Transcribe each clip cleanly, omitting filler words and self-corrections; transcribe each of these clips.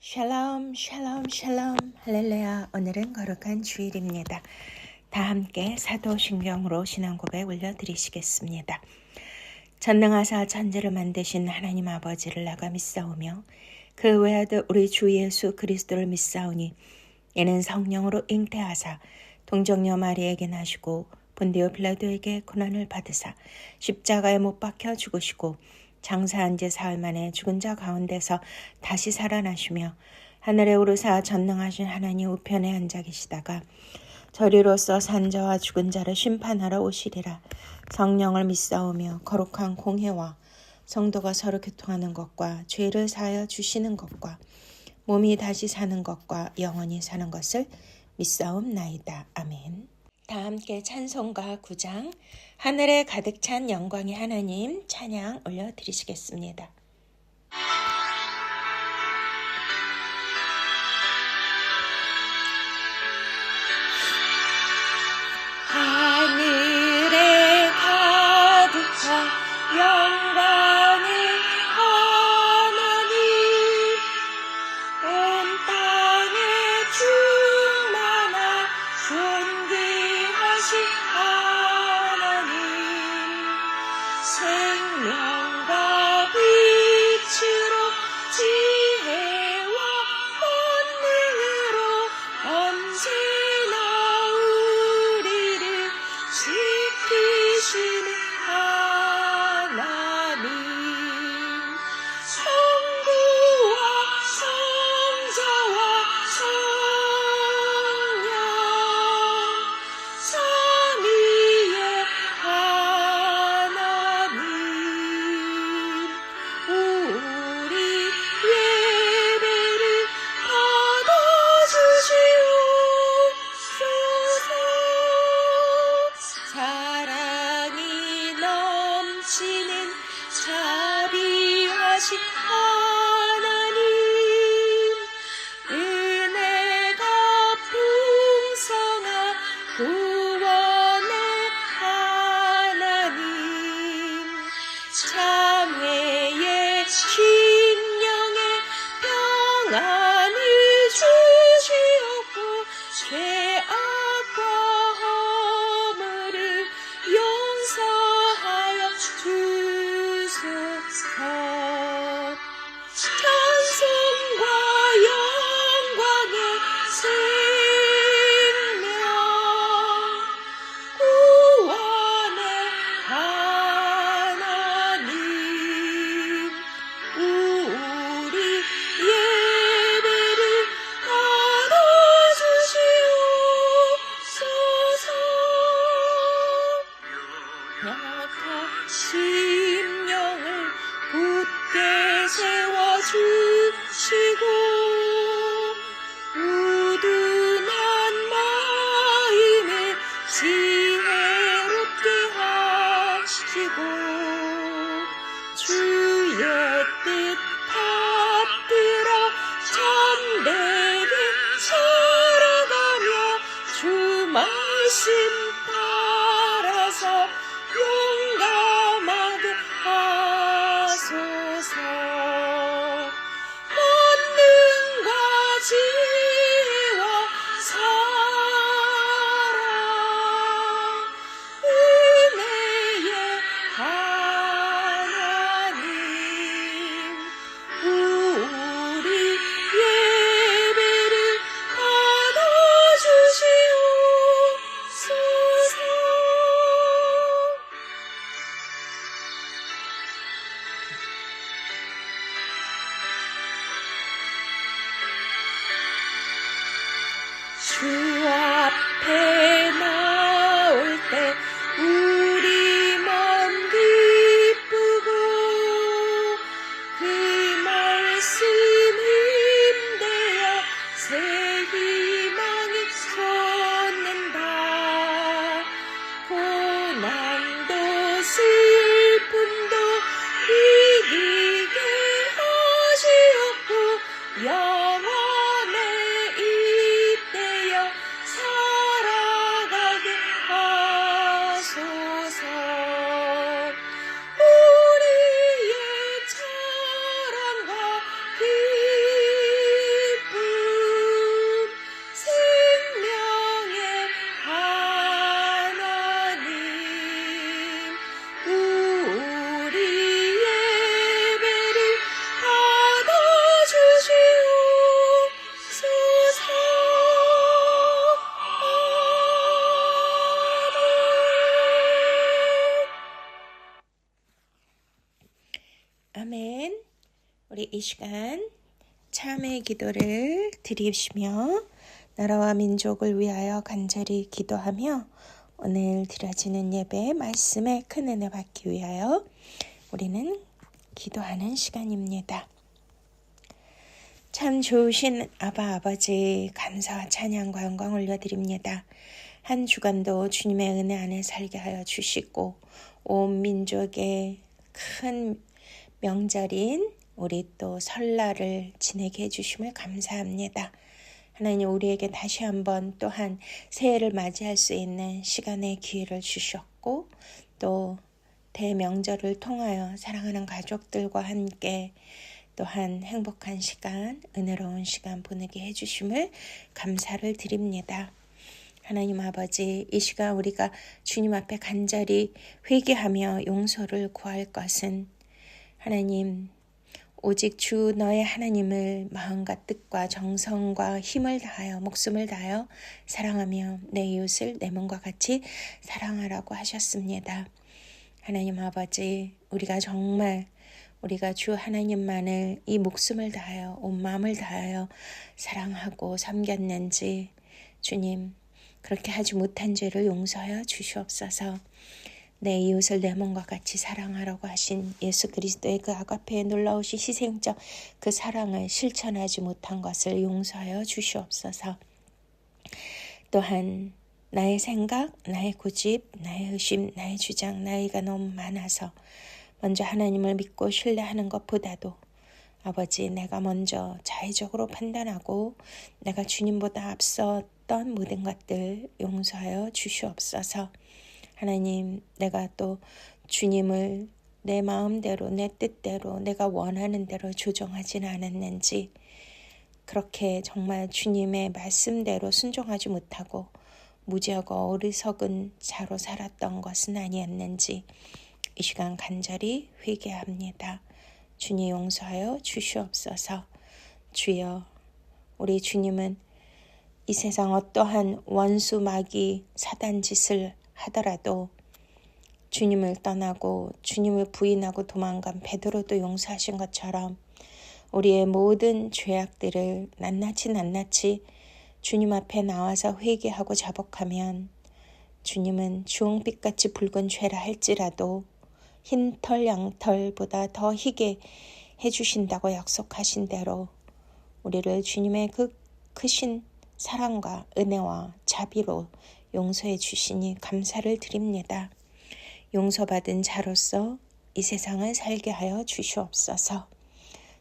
샬롬 샬롬 샬롬 할렐루야. 오늘은 거룩한 주일입니다. 다 함께 사도신경으로 신앙 고백 올려드리시겠습니다. 전능하사 천지를 만드신 하나님 아버지를 나가 믿사오며 그 외아들 우리 주 예수 그리스도를 믿사오니 이는 성령으로 잉태하사 동정녀 마리에게 나시고 본디오 빌라도에게 고난을 받으사 십자가에 못 박혀 죽으시고 장사한 지 사흘 만에 죽은 자 가운데서 다시 살아나시며 하늘에 오르사 전능하신 하나님 우편에 앉아 계시다가 저리로서 산 자와 죽은 자를 심판하러 오시리라. 성령을 믿사오며 거룩한 공회와 성도가 서로 교통하는 것과 죄를 사하여 주시는 것과 몸이 다시 사는 것과 영원히 사는 것을 믿사옵나이다. 아멘. 다 함께 찬송가 9장 하늘에 가득 찬 영광의 하나님 찬양 올려드리시겠습니다. 하늘에 가득 찬 영광의 하나님 온 땅에 충만한 존귀하신 하나님 생명과 빛으로 지혜와 권능으로 언제나 우리를 지키시는 하나님 성부와 성자와 성령 삼위의 하나님 우리 예배를 받아주시옵소서. 사랑이 넘치는 자비하신 하나님 은혜가 풍성한 구원의 하나님 참회의 심령에 평안을 주시옵고 죄악과 허물을 용서하여 주소서. 찬송과 영광의 생명 구원의 하나님 우리 예배를 받아주시옵소서. 약한 심령을 굳게 세워주시고 우둔한 마음을 지혜롭게 하시고 주의 뜻 받들어 참되게 살아가며 주 말씀 따라서 용감하게 하소서. 권능과 지혜와 사랑 은혜의 하나님 우리 예배를 받아주시옵소서. 주 앞에 나올 때 우리 몸 기쁘고 그 말씀 힘대어 새 희망이 솟는다. 고난도 슬픔도 이기게 하시옵고 영원에 잇대어 살아가게 하소서. 우리의 찬양과 우리 이 시간 참회 기도를 드리시며 나라와 민족을 위하여 간절히 기도하며 오늘 드려지는 예배 말씀에 큰 은혜 받기 위하여 우리는 기도하는 시간입니다. 참 좋으신 아버지 감사와 찬양과 영광 올려드립니다. 한 주간도 주님의 은혜 안에 살게 하여 주시고 온 민족의 큰 명절인 우리 또 설날을 지내게 해주심을 감사합니다. 하나님 우리에게 다시 한번 또한 새해를 맞이할 수 있는 시간의 기회를 주셨고 또 대명절을 통하여 사랑하는 가족들과 함께 또한 행복한 시간, 은혜로운 시간 보내게 해주심을 감사를 드립니다. 하나님 아버지, 이 시간 우리가 주님 앞에 간절히 회개하며 용서를 구할 것은 하나님, 오직 주 너의 하나님을 마음과 뜻과 정성과 힘을 다하여 목숨을 다하여 사랑하며 내 이웃을 내 몸과 같이 사랑하라고 하셨습니다. 하나님 아버지, 우리가 정말 우리가 주 하나님만을 이 목숨을 다하여 온 마음을 다하여 사랑하고 섬겼는지 주님 그렇게 하지 못한 죄를 용서하여 주시옵소서. 내 이웃을 내 몸과 같이 사랑하라고 하신 예수 그리스도의 그 아가페의 놀라우신 희생적 그 사랑을 실천하지 못한 것을 용서하여 주시옵소서. 또한 나의 생각, 나의 고집, 나의 의심, 나의 주장, 나이가 너무 많아서 먼저 하나님을 믿고 신뢰하는 것보다도 아버지 내가 먼저 자의적으로 판단하고 내가 주님보다 앞섰던 모든 것들 용서하여 주시옵소서. 하나님 내가 또 주님을 내 마음대로 내 뜻대로 내가 원하는 대로 조정하지는 않았는지 그렇게 정말 주님의 말씀대로 순종하지 못하고 무지하고 어리석은 자로 살았던 것은 아니었는지 이 시간 간절히 회개합니다. 주님 용서하여 주시옵소서. 주여 우리 주님은 이 세상 어떠한 원수 마귀 사단 짓을 하더라도 주님을 떠나고 주님을 부인하고 도망간 베드로도 용서하신 것처럼 우리의 모든 죄악들을 낱낱이 주님 앞에 나와서 회개하고 자복하면 주님은 주홍빛같이 붉은 죄라 할지라도 흰털 양털보다 더 희게 해주신다고 약속하신 대로 우리를 주님의 그 크신 사랑과 은혜와 자비로 용서해 주시니 감사를 드립니다. 용서받은 자로서 이 세상을 살게 하여 주시옵소서.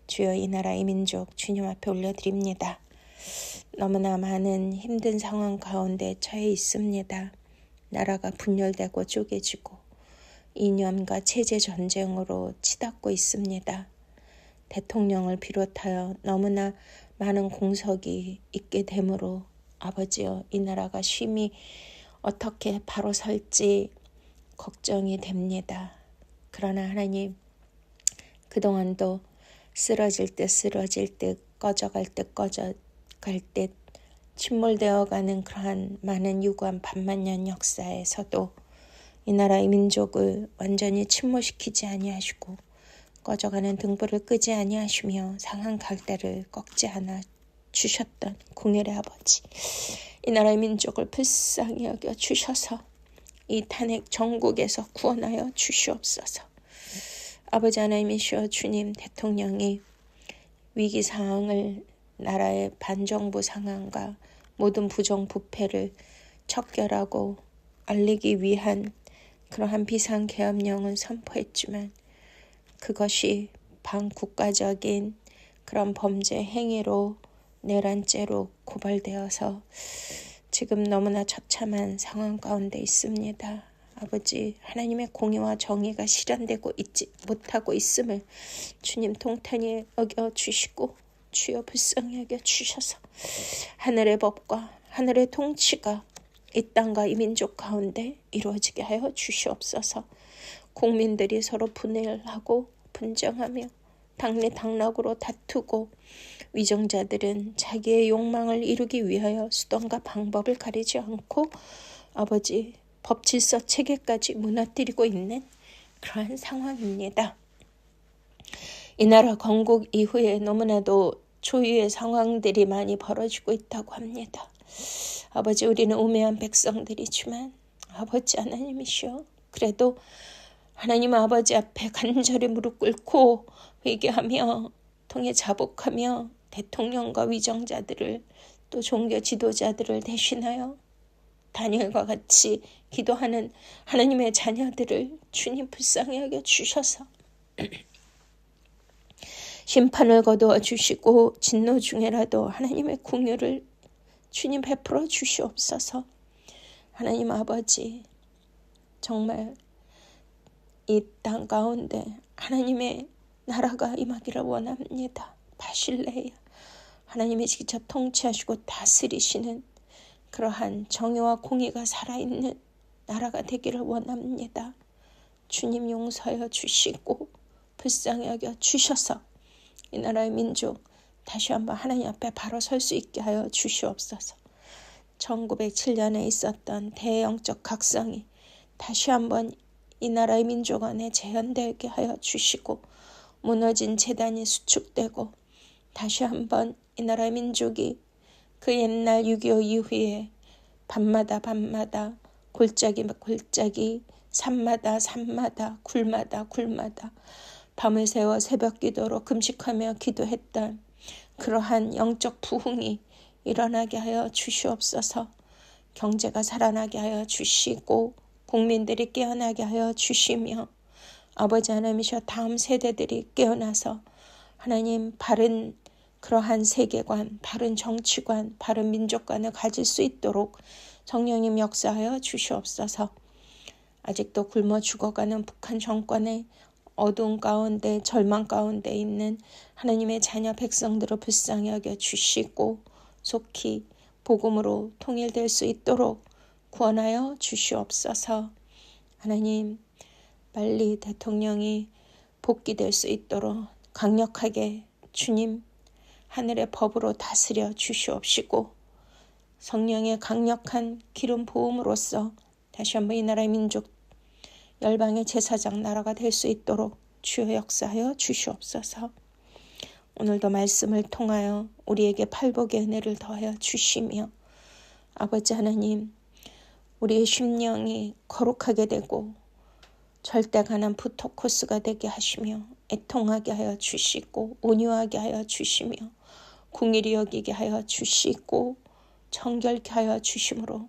주여 이 나라 이 민족 주님 앞에 올려드립니다. 너무나 많은 힘든 상황 가운데 처해 있습니다. 나라가 분열되고 쪼개지고 이념과 체제 전쟁으로 치닫고 있습니다. 대통령을 비롯하여 너무나 많은 공석이 있게 되므로 아버지여 이 나라가 심히 어떻게 바로 설지 걱정이 됩니다. 그러나 하나님 그동안도 쓰러질 듯 꺼져갈 듯 침몰되어가는 그러한 많은 유구한 반만년 역사에서도 이 나라의 민족을 완전히 침몰시키지 아니하시고 꺼져가는 등불을 끄지 아니하시며 상한 갈대를 꺾지 않아 주셨던 공혈의 아버지 이 나라의 민족을 불쌍히 여겨 주셔서 이 탄핵 정국에서 구원하여 주시옵소서. 아버지 하나님이시여 주님 대통령이 위기상황을 나라의 반정부 상황과 모든 부정부패를 척결하고 알리기 위한 그러한 비상계엄령을 선포했지만 그것이 반국가적인 그런 범죄 행위로 내란죄로 고발되어서 지금 너무나 처참한 상황 가운데 있습니다. 아버지 하나님의 공의와 정의가 실현되고 있지 못하고 있음을 주님 통탄히 여겨주시고 주여 불쌍히 여겨주셔서 하늘의 법과 하늘의 통치가 이 땅과 이 민족 가운데 이루어지게 하여 주시옵소서. 국민들이 서로 분열하고 분쟁하며 당락으로 다투고 위정자들은 자기의 욕망을 이루기 위하여 수단과 방법을 가리지 않고 아버지 법 질서 체계까지 무너뜨리고 있는 그러한 상황입니다. 이 나라 건국 이후에 너무나도 초유의 상황들이 많이 벌어지고 있다고 합니다. 아버지, 우리는 우매한 백성들이지만 아버지 하나님이시여, 그래도 하나님 아버지 앞에 간절히 무릎 꿇고 회개하며 통해 자복하며 대통령과 위정자들을 또 종교 지도자들을 대신하여 다니엘과 같이 기도하는 하나님의 자녀들을 주님 불쌍히 여겨 주셔서 심판을 거두어 주시고 진노 중에라도 하나님의 긍휼을 주님 베풀어 주시옵소서. 하나님 아버지, 정말 이 땅 가운데 하나님의 나라가 임하기를 원합니다. 바실레야, 하나님이 직접 통치하시고 다스리시는 그러한 정의와 공의가 살아있는 나라가 되기를 원합니다. 주님 용서하여 주시고 불쌍히 여겨 주셔서 이 나라의 민족 다시 한번 하나님 앞에 바로 설 수 있게 하여 주시옵소서. 1907년에 있었던 대영적 각성이 다시 한번 이 나라의 민족 안에 재현되게 하여 주시고 무너진 재단이 수축되고 다시 한번 이 나라의 민족이 그 옛날 6.25 이후에 밤마다 골짜기 산마다 굴마다 밤을 새워 새벽 기도로 금식하며 기도했던 그러한 영적 부흥이 일어나게 하여 주시옵소서. 경제가 살아나게 하여 주시고 국민들이 깨어나게 하여 주시며 아버지 하나님이셔 다음 세대들이 깨어나서 하나님 바른 그러한 세계관, 바른 정치관, 바른 민족관을 가질 수 있도록 성령님 역사하여 주시옵소서. 아직도 굶어 죽어가는 북한 정권의 어두운 가운데 절망 가운데 있는 하나님의 자녀 백성들을 불쌍히 여겨 주시고 속히 복음으로 통일될 수 있도록 구원하여 주시옵소서. 하나님, 빨리 대통령이 복귀될 수 있도록 강력하게 주님 하늘의 법으로 다스려 주시옵시고 성령의 강력한 기름 부음으로써 다시 한번 이 나라의 민족 열방의 제사장 나라가 될 수 있도록 주여 역사하여 주시옵소서. 오늘도 말씀을 통하여 우리에게 팔복의 은혜를 더하여 주시며 아버지 하나님, 우리의 심령이 거룩하게 되고 절대 가난 부토코스가 되게 하시며 애통하게 하여 주시고 온유하게 하여 주시며 궁일이 여기게 하여 주시고 정결케 하여 주심으로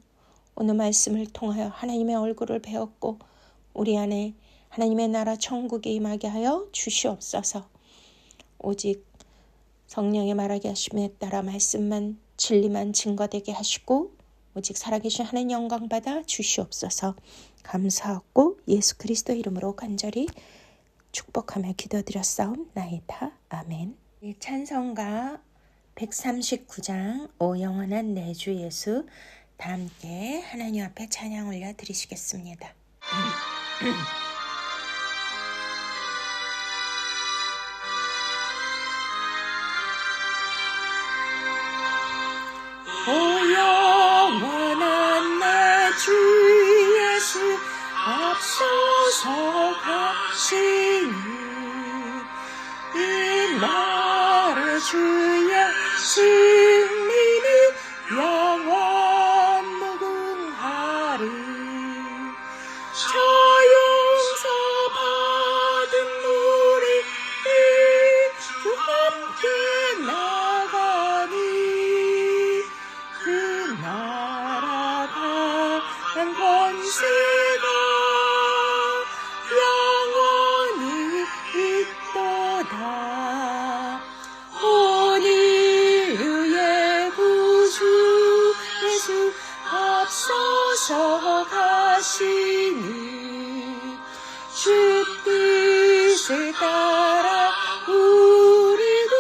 오늘 말씀을 통하여 하나님의 얼굴을 배웠고 우리 안에 하나님의 나라 천국에 임하게 하여 주시옵소서. 오직 성령의 말하게 하심에 따라 말씀만 진리만 증거되게 하시고 오직 살아계신 하나님 영광 받아 주시옵소서. 감사하고 예수 그리스도 이름으로 간절히 축복하며 기도드렸사옵나이다. 아멘. 찬송가 139장 오 영원한 내 주 예수 다 함께 하나님 앞에 찬양 올려 드리시겠습니다. 오 영원한 내 주 예수 앞서서 가시니 이 나라 주의 승리는 영원 무궁하리 저 용서 받은 우리 주 함께 나가니 그 나라가 한 권세가 영원히 있도다. 온 인류의 구주 예수 앞서서 가시니 주 뜻을 따라 우리도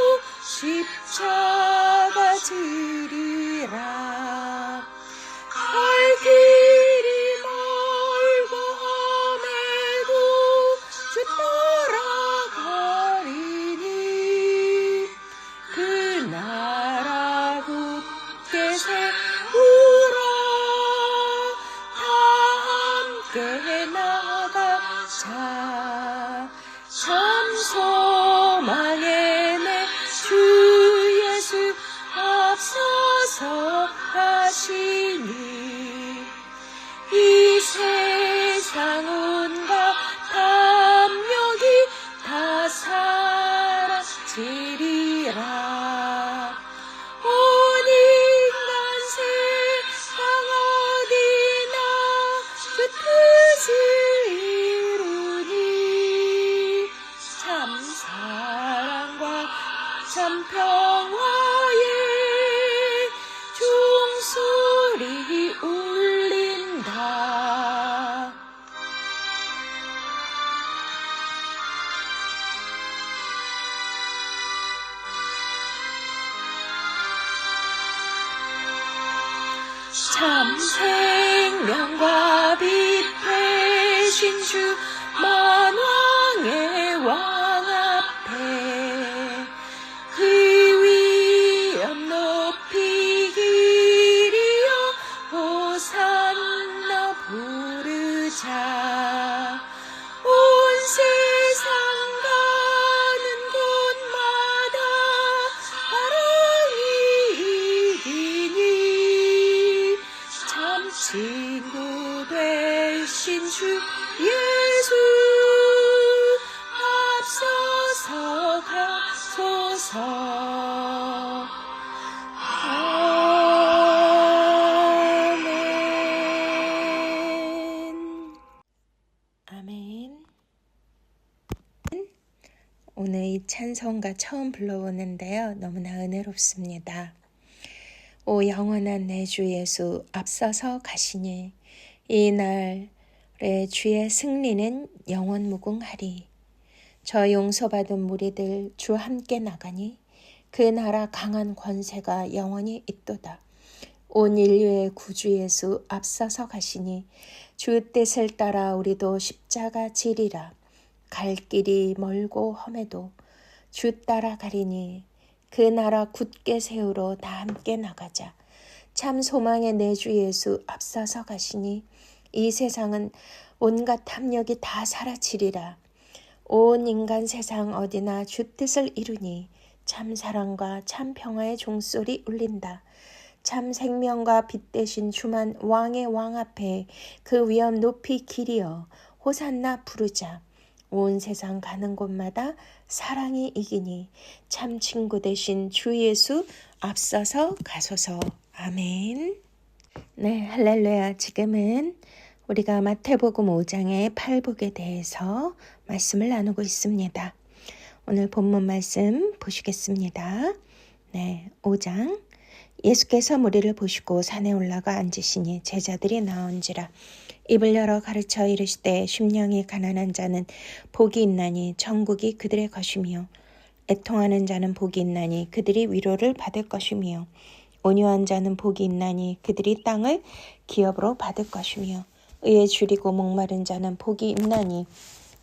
십자가 지리라. 갈 길이 멀고 험해도 주 따라가리니 그 나라 굳게 세우라. 다 함께 나가자 참 소망 참 생명과 빛 되신 주 만왕의 왕 앞에 그 위엄 높이기리여 호산나 부르자. 온 세상 가는 곳마다 바람이 이기니 참 친구 되신 주 예수 앞서서 가소서. 아멘. 아멘. 오늘 이 찬송가 처음 불러보는데요. 너무나 은혜롭습니다. 오 영원한 내 주 예수 앞서서 가시니 이날의 주의 승리는 영원 무궁하리. 저 용서받은 무리들 주 함께 나가니 그 나라 강한 권세가 영원히 있도다. 온 인류의 구주 예수 앞서서 가시니 주 뜻을 따라 우리도 십자가 지리라. 갈 길이 멀고 험해도 주 따라 가리니 그 나라 굳게 세우러 다 함께 나가자. 참 소망의 내 주 예수 앞서서 가시니 이 세상은 온갖 탐욕이 다 사라지리라. 온 인간 세상 어디나 주 뜻을 이루니 참 사랑과 참 평화의 종소리 울린다. 참 생명과 빛 되신 주만 왕의 왕 앞에 그 위엄 높이 기리어 호산나 부르자. 온 세상 가는 곳마다 사랑이 이기니 참 친구 되신 주 예수 앞서서 가소서. 아멘. 네, 할렐루야. 지금은 우리가 마태복음 5장의 팔복에 대해서 말씀을 나누고 있습니다. 오늘 본문 말씀 보시겠습니다. 네, 5장. 예수께서 무리를 보시고 산에 올라가 앉으시니 제자들이 나온지라. 입을 열어 가르쳐 이르시되 심령이 가난한 자는 복이 있나니 천국이 그들의 것이며 애통하는 자는 복이 있나니 그들이 위로를 받을 것이며 온유한 자는 복이 있나니 그들이 땅을 기업으로 받을 것이며 의에 줄이고 목마른 자는 복이 있나니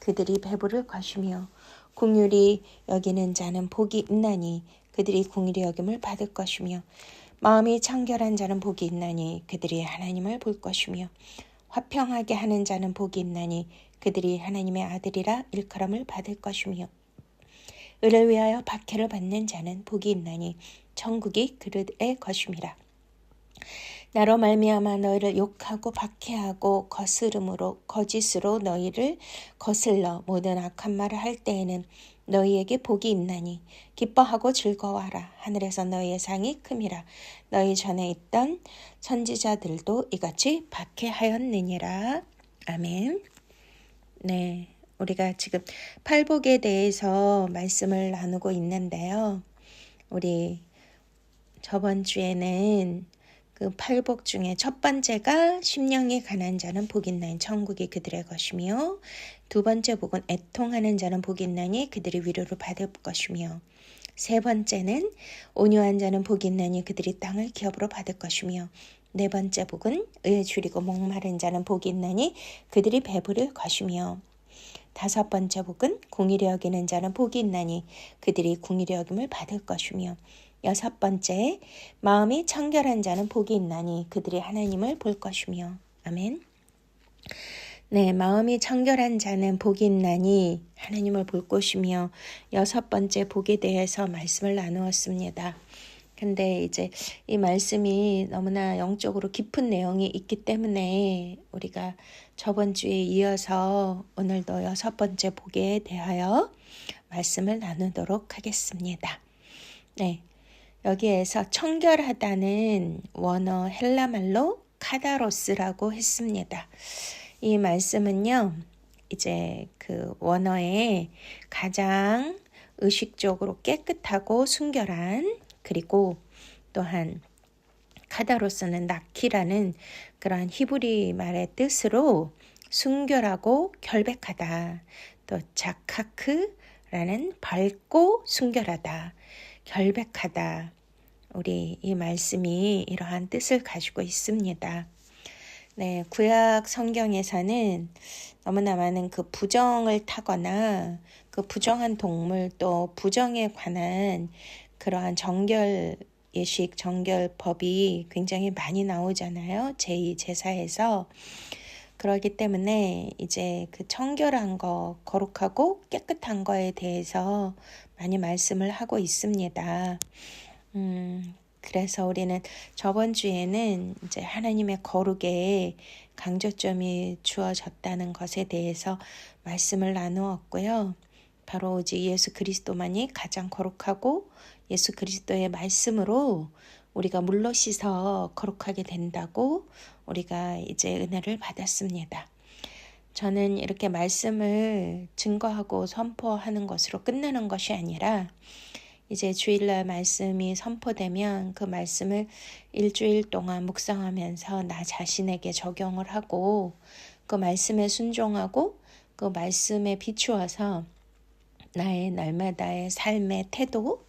그들이 배부를 것이며 긍휼히 여기는 자는 복이 있나니 그들이 긍휼히 여김을 받을 것이며 마음이 청결한 자는 복이 있나니 그들이 하나님을 볼 것이며 화평하게 하는 자는 복이 있나니 그들이 하나님의 아들이라 일컬음을 받을 것이며 의를 위하여 박해를 받는 자는 복이 있나니 천국이 그들의 것임이라. 나로 말미암아 너희를 욕하고 박해하고 거짓으로 너희를 거슬러 모든 악한 말을 할 때에는 너희에게 복이 있나니 기뻐하고 즐거워하라. 하늘에서 너희의 상이 큼이라. 너희 전에 있던 선지자들도 이같이 박해하였느니라. 아멘. 네, 우리가 지금 팔복에 대해서 말씀을 나누고 있는데요. 우리 저번 주에는 그 팔복 중에 첫 번째가 심령이 가난한 자는 복이 있나니 천국이 그들의 것이며 두 번째 복은 애통하는 자는 복이 있나니 그들이 위로를 받을 것이며 세 번째는 온유한 자는 복이 있나니 그들이 땅을 기업으로 받을 것이며 네 번째 복은 의에 줄이고 목마른 자는 복이 있나니 그들이 배부를 것이며 다섯 번째 복은 긍휼히 여기는 자는 복이 있나니 그들이 긍휼히 여김을 받을 것이며 여섯 번째, 마음이 청결한 자는 복이 있나니 그들이 하나님을 볼 것이며. 아멘. 네, 마음이 청결한 자는 복이 있나니 하나님을 볼 것이며 여섯 번째 복에 대해서 말씀을 나누었습니다. 근데 이제 이 말씀이 너무나 영적으로 깊은 내용이 있기 때문에 우리가 저번 주에 이어서 오늘도 여섯 번째 복에 대하여 말씀을 나누도록 하겠습니다. 네. 여기에서 청결하다는 원어 헬라말로 카다로스라고 했습니다. 이 말씀은요, 이제 그 원어에 가장 의식적으로 깨끗하고 순결한, 그리고 또한 카다로스는 나키라는 그러한 히브리 말의 뜻으로 순결하고 결백하다. 또 자카크라는 밝고 순결하다. 결백하다. 우리 이 말씀이 이러한 뜻을 가지고 있습니다. 네, 구약 성경에서는 너무나 많은 그 부정을 타거나 그 부정한 동물 또 부정에 관한 그러한 정결 예식, 정결법이 굉장히 많이 나오잖아요. 제2, 제4에서. 그러기 때문에 이제 그 청결한 거, 거룩하고 깨끗한 거에 대해서 많이 말씀을 하고 있습니다. 그래서 우리는 저번 주에는 이제 하나님의 거룩에 강조점이 주어졌다는 것에 대해서 말씀을 나누었고요. 바로 오직 예수 그리스도만이 가장 거룩하고 예수 그리스도의 말씀으로 우리가 물로 씻어 거룩하게 된다고 우리가 이제 은혜를 받았습니다. 저는 이렇게 말씀을 증거하고 선포하는 것으로 끝나는 것이 아니라 이제 주일날 말씀이 선포되면 그 말씀을 일주일 동안 묵상하면서 나 자신에게 적용을 하고 그 말씀에 순종하고 그 말씀에 비추어서 나의 날마다의 삶의 태도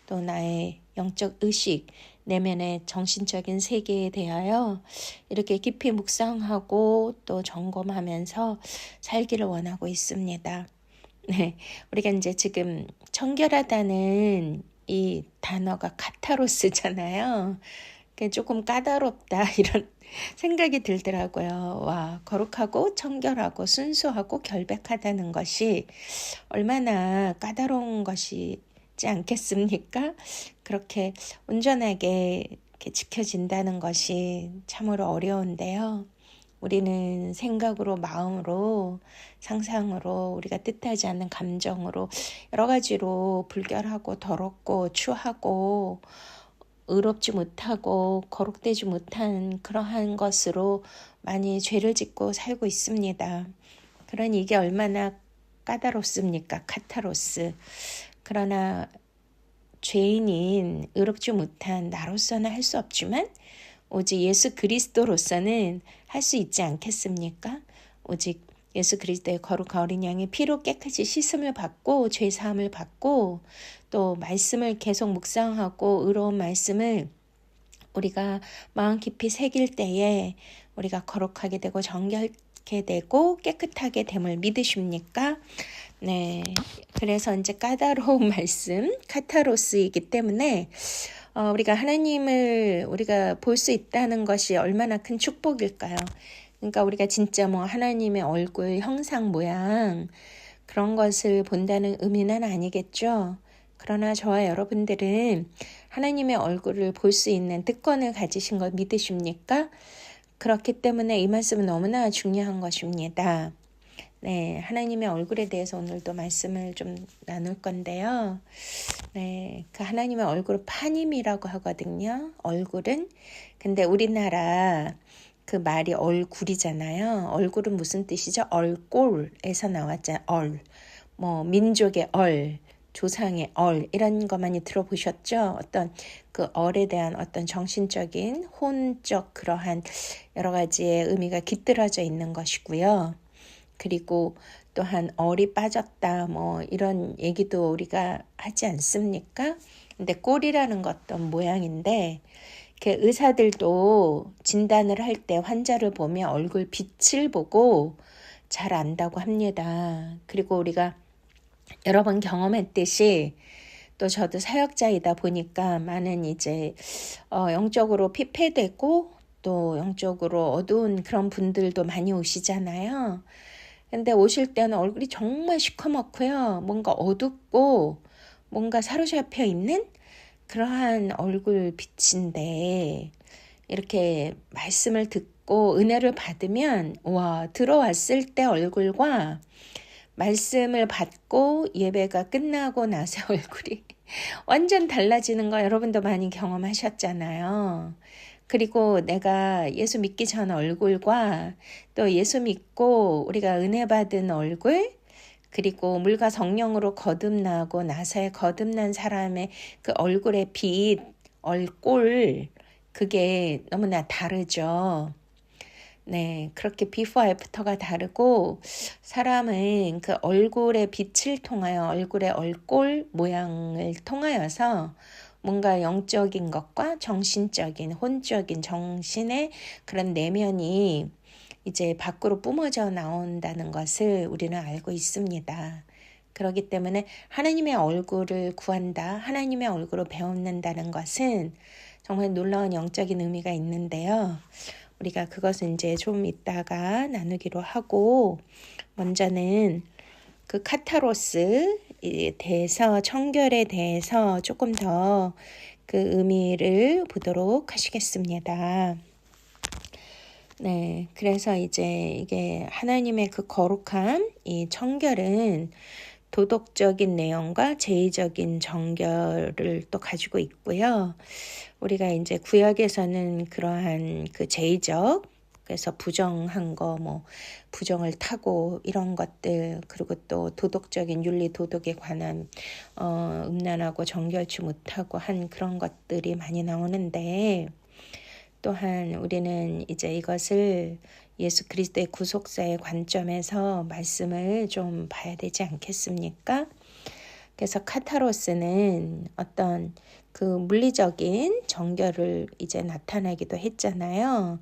또 나의 영적 의식 내면의 정신적인 세계에 대하여 이렇게 깊이 묵상하고 또 점검하면서 살기를 원하고 있습니다. 네, 우리가 이제 지금 청결하다는 이 단어가 카타로스잖아요. 조금 까다롭다 이런 생각이 들더라고요. 와, 거룩하고 청결하고 순수하고 결백하다는 것이 얼마나 까다로운 것이지 않겠습니까? 그렇게 온전하게 이렇게 지켜진다는 것이 참으로 어려운데요. 우리는 생각으로, 마음으로, 상상으로, 우리가 뜻하지 않는 감정으로 여러 가지로 불결하고 더럽고 추하고 의롭지 못하고 거룩되지 못한 그러한 것으로 많이 죄를 짓고 살고 있습니다. 그러니 이게 얼마나 까다롭습니까? 카타로스. 그러나 죄인인 의롭지 못한 나로서는 할 수 없지만 오직 예수 그리스도로서는 할 수 있지 않겠습니까? 오직 예수 그리스도의 거룩한 어린 양의 피로 깨끗이 씻음을 받고 죄사함을 받고 또 말씀을 계속 묵상하고 의로운 말씀을 우리가 마음 깊이 새길 때에 우리가 거룩하게 되고 정결하게 되고 깨끗하게 됨을 믿으십니까? 네, 그래서 이제 까다로운 말씀, 카타로스이기 때문에 우리가 하나님을 우리가 볼 수 있다는 것이 얼마나 큰 축복일까요? 그러니까 우리가 진짜 뭐 하나님의 얼굴, 형상, 모양 그런 것을 본다는 의미는 아니겠죠. 그러나 저와 여러분들은 하나님의 얼굴을 볼 수 있는 특권을 가지신 걸 믿으십니까? 그렇기 때문에 이 말씀은 너무나 중요한 것입니다. 네, 하나님의 얼굴에 대해서 오늘도 말씀을 좀 나눌 건데요. 네, 그 하나님의 얼굴을 파님이라고 하거든요. 얼굴은. 근데 우리나라 그 말이 얼굴이잖아요. 얼굴은 무슨 뜻이죠? 얼꼴에서 나왔잖아요. 얼. 뭐 민족의 얼, 조상의 얼 이런 거 많이 들어보셨죠? 어떤 그 얼에 대한 어떤 정신적인 혼적 그러한 여러 가지의 의미가 깃들어져 있는 것이고요. 그리고 또한 얼이 빠졌다 뭐 이런 얘기도 우리가 하지 않습니까? 근데 꼴이라는 것도 모양인데 의사들도 진단을 할 때 환자를 보면 얼굴 빛을 보고 잘 안다고 합니다. 그리고 우리가 여러 번 경험했듯이 또 저도 사역자이다 보니까 많은 이제 영적으로 피폐되고 또 영적으로 어두운 그런 분들도 많이 오시잖아요. 근데 오실 때는 얼굴이 정말 시커멓고요. 뭔가 어둡고 뭔가 사로잡혀 있는 그러한 얼굴 빛인데 이렇게 말씀을 듣고 은혜를 받으면 와 들어왔을 때 얼굴과 말씀을 받고 예배가 끝나고 나서 얼굴이 완전 달라지는 거 여러분도 많이 경험하셨잖아요. 그리고 내가 예수 믿기 전 얼굴과 또 예수 믿고 우리가 은혜 받은 얼굴 그리고 물과 성령으로 거듭나고 나서의 거듭난 사람의 그 얼굴의 빛, 얼꼴 그게 너무나 다르죠. 네, 그렇게 비포 애프터가 다르고 사람은 그 얼굴의 빛을 통하여 얼굴의 얼꼴 모양을 통하여서 뭔가 영적인 것과 정신적인, 혼적인 정신의 그런 내면이 이제 밖으로 뿜어져 나온다는 것을 우리는 알고 있습니다. 그렇기 때문에 하나님의 얼굴을 구한다, 하나님의 얼굴을 배운다는 것은 정말 놀라운 영적인 의미가 있는데요. 우리가 그것은 이제 좀 이따가 나누기로 하고, 먼저는 그 카타로스에 대해서, 청결에 대해서 조금 더 그 의미를 보도록 하시겠습니다. 네, 그래서 이제 이게 하나님의 그 거룩함, 이 청결은 도덕적인 내용과 제의적인 정결을 또 가지고 있고요. 우리가 이제 구약에서는 그러한 그 제의적, 그래서 부정한 거, 뭐 부정을 타고 이런 것들, 그리고 또 도덕적인 윤리 도덕에 관한 음란하고 정결치 못하고 한 그런 것들이 많이 나오는데, 또한 우리는 이제 이것을 예수 그리스도의 구속사의 관점에서 말씀을 좀 봐야 되지 않겠습니까? 그래서 카타로스는 어떤 그 물리적인 정결을 이제 나타내기도 했잖아요.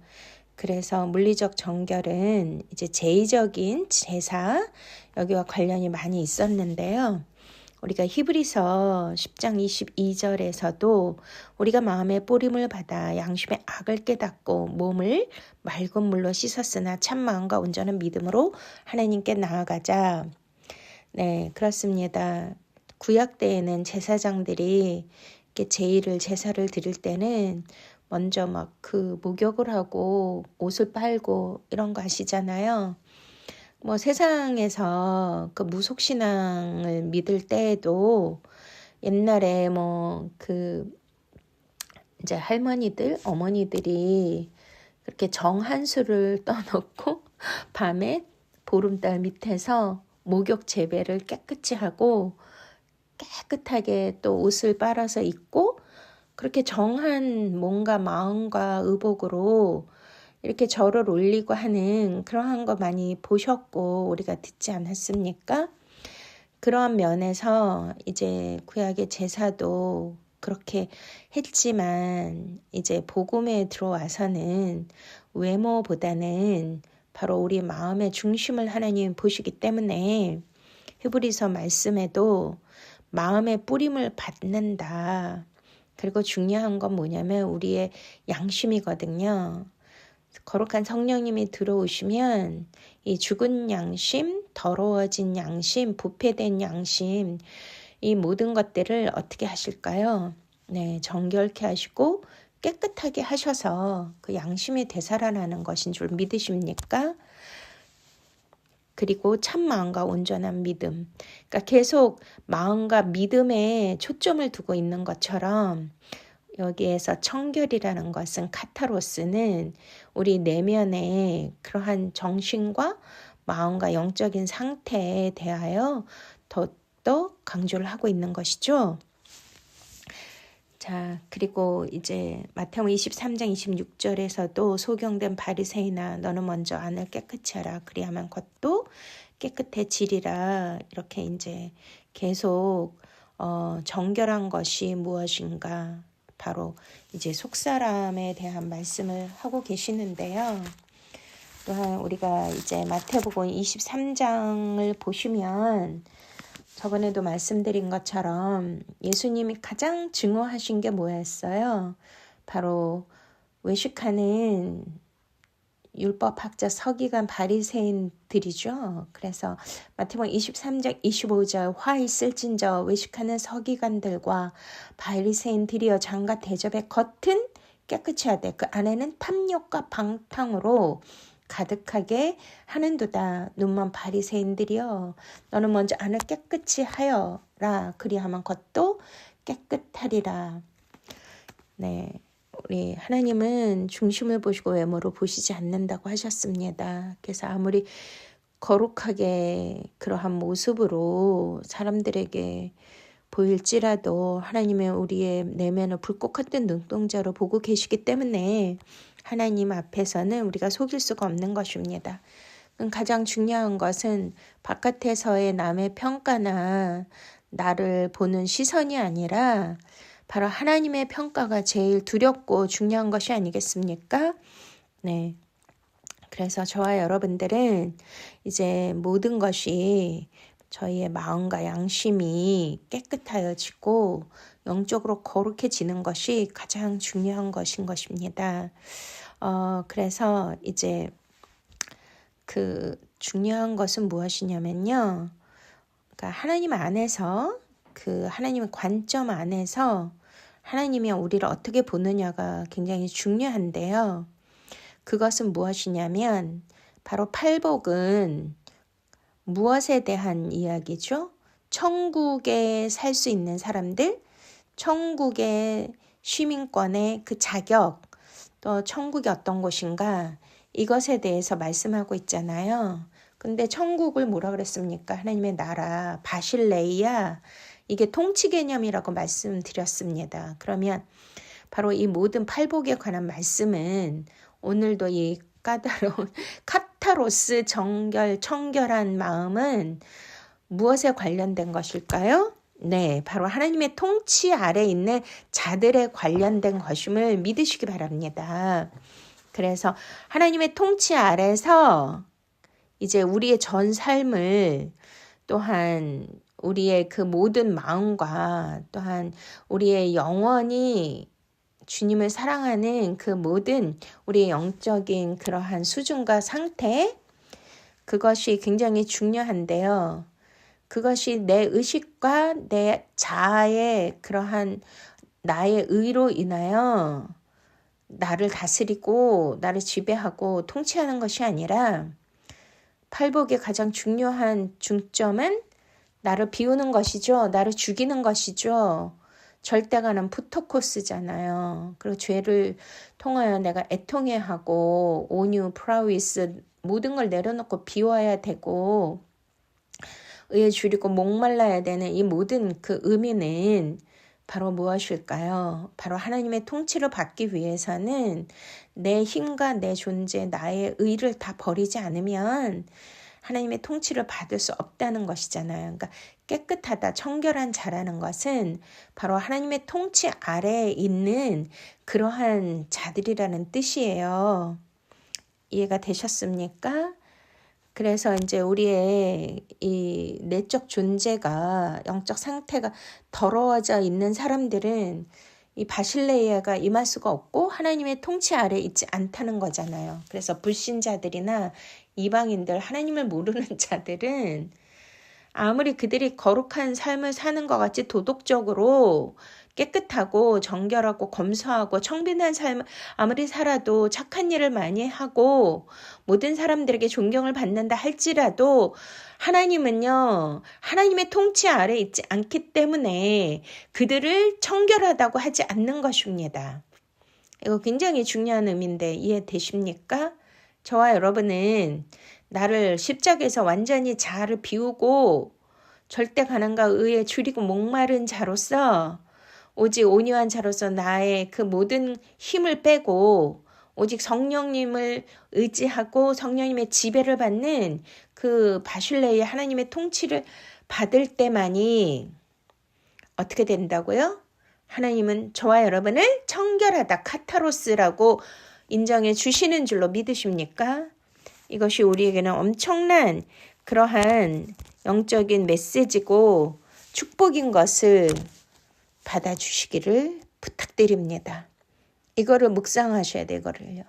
그래서 물리적 정결은 이제 제의적인 제사, 여기와 관련이 많이 있었는데요. 우리가 히브리서 10장 22절에서도 우리가 마음의 뿌림을 받아 양심의 악을 깨닫고 몸을 맑은 물로 씻었으나 참 마음과 온전한 믿음으로 하나님께 나아가자. 네, 그렇습니다. 구약 때에는 제사장들이 이렇게 제사를 드릴 때는 먼저 막 그 목욕을 하고 옷을 빨고 이런 거 아시잖아요. 뭐 세상에서 그 무속신앙을 믿을 때에도 옛날에 뭐 그 이제 할머니들, 어머니들이 그렇게 정한수를 떠놓고 밤에 보름달 밑에서 목욕 재배를 깨끗이 하고 깨끗하게 또 옷을 빨아서 입고 그렇게 정한 몸과 마음과 의복으로 이렇게 절을 올리고 하는 그러한 거 많이 보셨고 우리가 듣지 않았습니까? 그러한 면에서 이제 구약의 제사도 그렇게 했지만 이제 복음에 들어와서는 외모보다는 바로 우리 마음의 중심을 하나님 보시기 때문에 히브리서 말씀에도 마음의 뿌림을 받는다. 그리고 중요한 건 뭐냐면 우리의 양심이거든요. 거룩한 성령님이 들어오시면 이 죽은 양심, 더러워진 양심, 부패된 양심, 이 모든 것들을 어떻게 하실까요? 네, 정결케 하시고 깨끗하게 하셔서 그 양심이 되살아나는 것인 줄 믿으십니까? 그리고 참 마음과 온전한 믿음. 그러니까 계속 마음과 믿음에 초점을 두고 있는 것처럼 여기에서 청결이라는 것은 카타로스는 우리 내면의 그러한 정신과 마음과 영적인 상태에 대하여 더더 강조를 하고 있는 것이죠. 자, 그리고 이제 마태복음 23장 26절에서도 소경된 바리새인아 너는 먼저 안을 깨끗이 하라 그리하면 겉도 깨끗해지리라 이렇게 이제 계속 정결한 것이 무엇인가 바로 이제 속사람에 대한 말씀을 하고 계시는데요. 또한 우리가 이제 마태복음 23장을 보시면 저번에도 말씀드린 것처럼 예수님이 가장 증오하신 게 뭐였어요? 바로 외식하는 율법학자 서기관 바리새인들이죠. 그래서 마태복음 23장 25절 화 있을진저 외식하는 서기관들과 바리새인들이여 장과 대접의 겉은 깨끗이 하되 그 안에는 탐욕과 방탕으로 가득하게 하는도다. 눈먼 바리새인들이여 너는 먼저 안을 깨끗이 하여라 그리하면 겉도 깨끗하리라. 네, 우리 하나님은 중심을 보시고 외모로 보시지 않는다고 하셨습니다. 그래서 아무리 거룩하게 그러한 모습으로 사람들에게 보일지라도 하나님은 우리의 내면을 불꽃 같은 눈동자로 보고 계시기 때문에 하나님 앞에서는 우리가 속일 수가 없는 것입니다. 가장 중요한 것은 바깥에서의 남의 평가나 나를 보는 시선이 아니라 바로 하나님의 평가가 제일 두렵고 중요한 것이 아니겠습니까? 네. 그래서 저와 여러분들은 이제 모든 것이 저희의 마음과 양심이 깨끗하여지고 영적으로 거룩해지는 것이 가장 중요한 것인 것입니다. 그래서 이제 그 중요한 것은 무엇이냐면요. 그러니까 하나님 안에서 그 하나님의 관점 안에서 하나님이 우리를 어떻게 보느냐가 굉장히 중요한데요. 그것은 무엇이냐면 바로 팔복은 무엇에 대한 이야기죠? 천국에 살 수 있는 사람들, 천국의 시민권의 그 자격, 또 천국이 어떤 곳인가 이것에 대해서 말씀하고 있잖아요. 근데 천국을 뭐라 그랬습니까? 하나님의 나라, 바실레이야. 이게 통치 개념이라고 말씀드렸습니다. 그러면 바로 이 모든 팔복에 관한 말씀은 오늘도 이 까다로운 카타로스 청결한 마음은 무엇에 관련된 것일까요? 네, 바로 하나님의 통치 아래 있는 자들에 관련된 것임을 믿으시기 바랍니다. 그래서 하나님의 통치 아래서 이제 우리의 전 삶을 또한 우리의 그 모든 마음과 또한 우리의 영혼이 주님을 사랑하는 그 모든 우리의 영적인 그러한 수준과 상태, 그것이 굉장히 중요한데요. 그것이 내 의식과 내 자아의 그러한 나의 의로 인하여 나를 다스리고 나를 지배하고 통치하는 것이 아니라 팔복의 가장 중요한 중점은 나를 비우는 것이죠. 나를 죽이는 것이죠. 절대가는 푸토코스잖아요. 그리고 죄를 통하여 내가 애통해하고 온유, 프라위스 모든 걸 내려놓고 비워야 되고 의에 줄이고 목말라야 되는 이 모든 그 의미는 바로 무엇일까요? 바로 하나님의 통치를 받기 위해서는 내 힘과 내 존재, 나의 의를 다 버리지 않으면 하나님의 통치를 받을 수 없다는 것이잖아요. 그러니까 깨끗하다, 청결한 자라는 것은 바로 하나님의 통치 아래에 있는 그러한 자들이라는 뜻이에요. 이해가 되셨습니까? 그래서 이제 우리의 이 내적 존재가, 영적 상태가 더러워져 있는 사람들은 이 바실레이아가 임할 수가 없고 하나님의 통치 아래에 있지 않다는 거잖아요. 그래서 불신자들이나 이방인들, 하나님을 모르는 자들은 아무리 그들이 거룩한 삶을 사는 것 같이 도덕적으로 깨끗하고 정결하고 검소하고 청빈한 삶을 아무리 살아도 착한 일을 많이 하고 모든 사람들에게 존경을 받는다 할지라도 하나님은요, 하나님의 통치 아래 있지 않기 때문에 그들을 청결하다고 하지 않는 것입니다. 이거 굉장히 중요한 의미인데 이해되십니까? 저와 여러분은 나를 십자가에서 완전히 자아를 비우고 절대 가난과 의에 줄이고 목마른 자로서 오직 온유한 자로서 나의 그 모든 힘을 빼고 오직 성령님을 의지하고 성령님의 지배를 받는 그 바실레의 하나님의 통치를 받을 때만이 어떻게 된다고요? 하나님은 저와 여러분을 청결하다, 카타로스라고 인정해 주시는 줄로 믿으십니까? 이것이 우리에게는 엄청난 그러한 영적인 메시지고 축복인 것을 받아주시기를 부탁드립니다. 이거를 묵상하셔야 돼, 이거를요.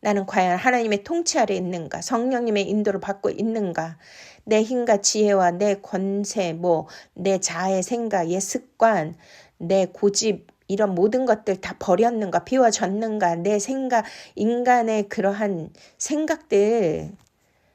나는 과연 하나님의 통치 아래 있는가? 성령님의 인도를 받고 있는가? 내 힘과 지혜와 내 권세, 내 자아의 생각, 옛 습관, 내 고집, 이런 모든 것들 다 버렸는가? 비워졌는가? 내 생각, 인간의 그러한 생각들,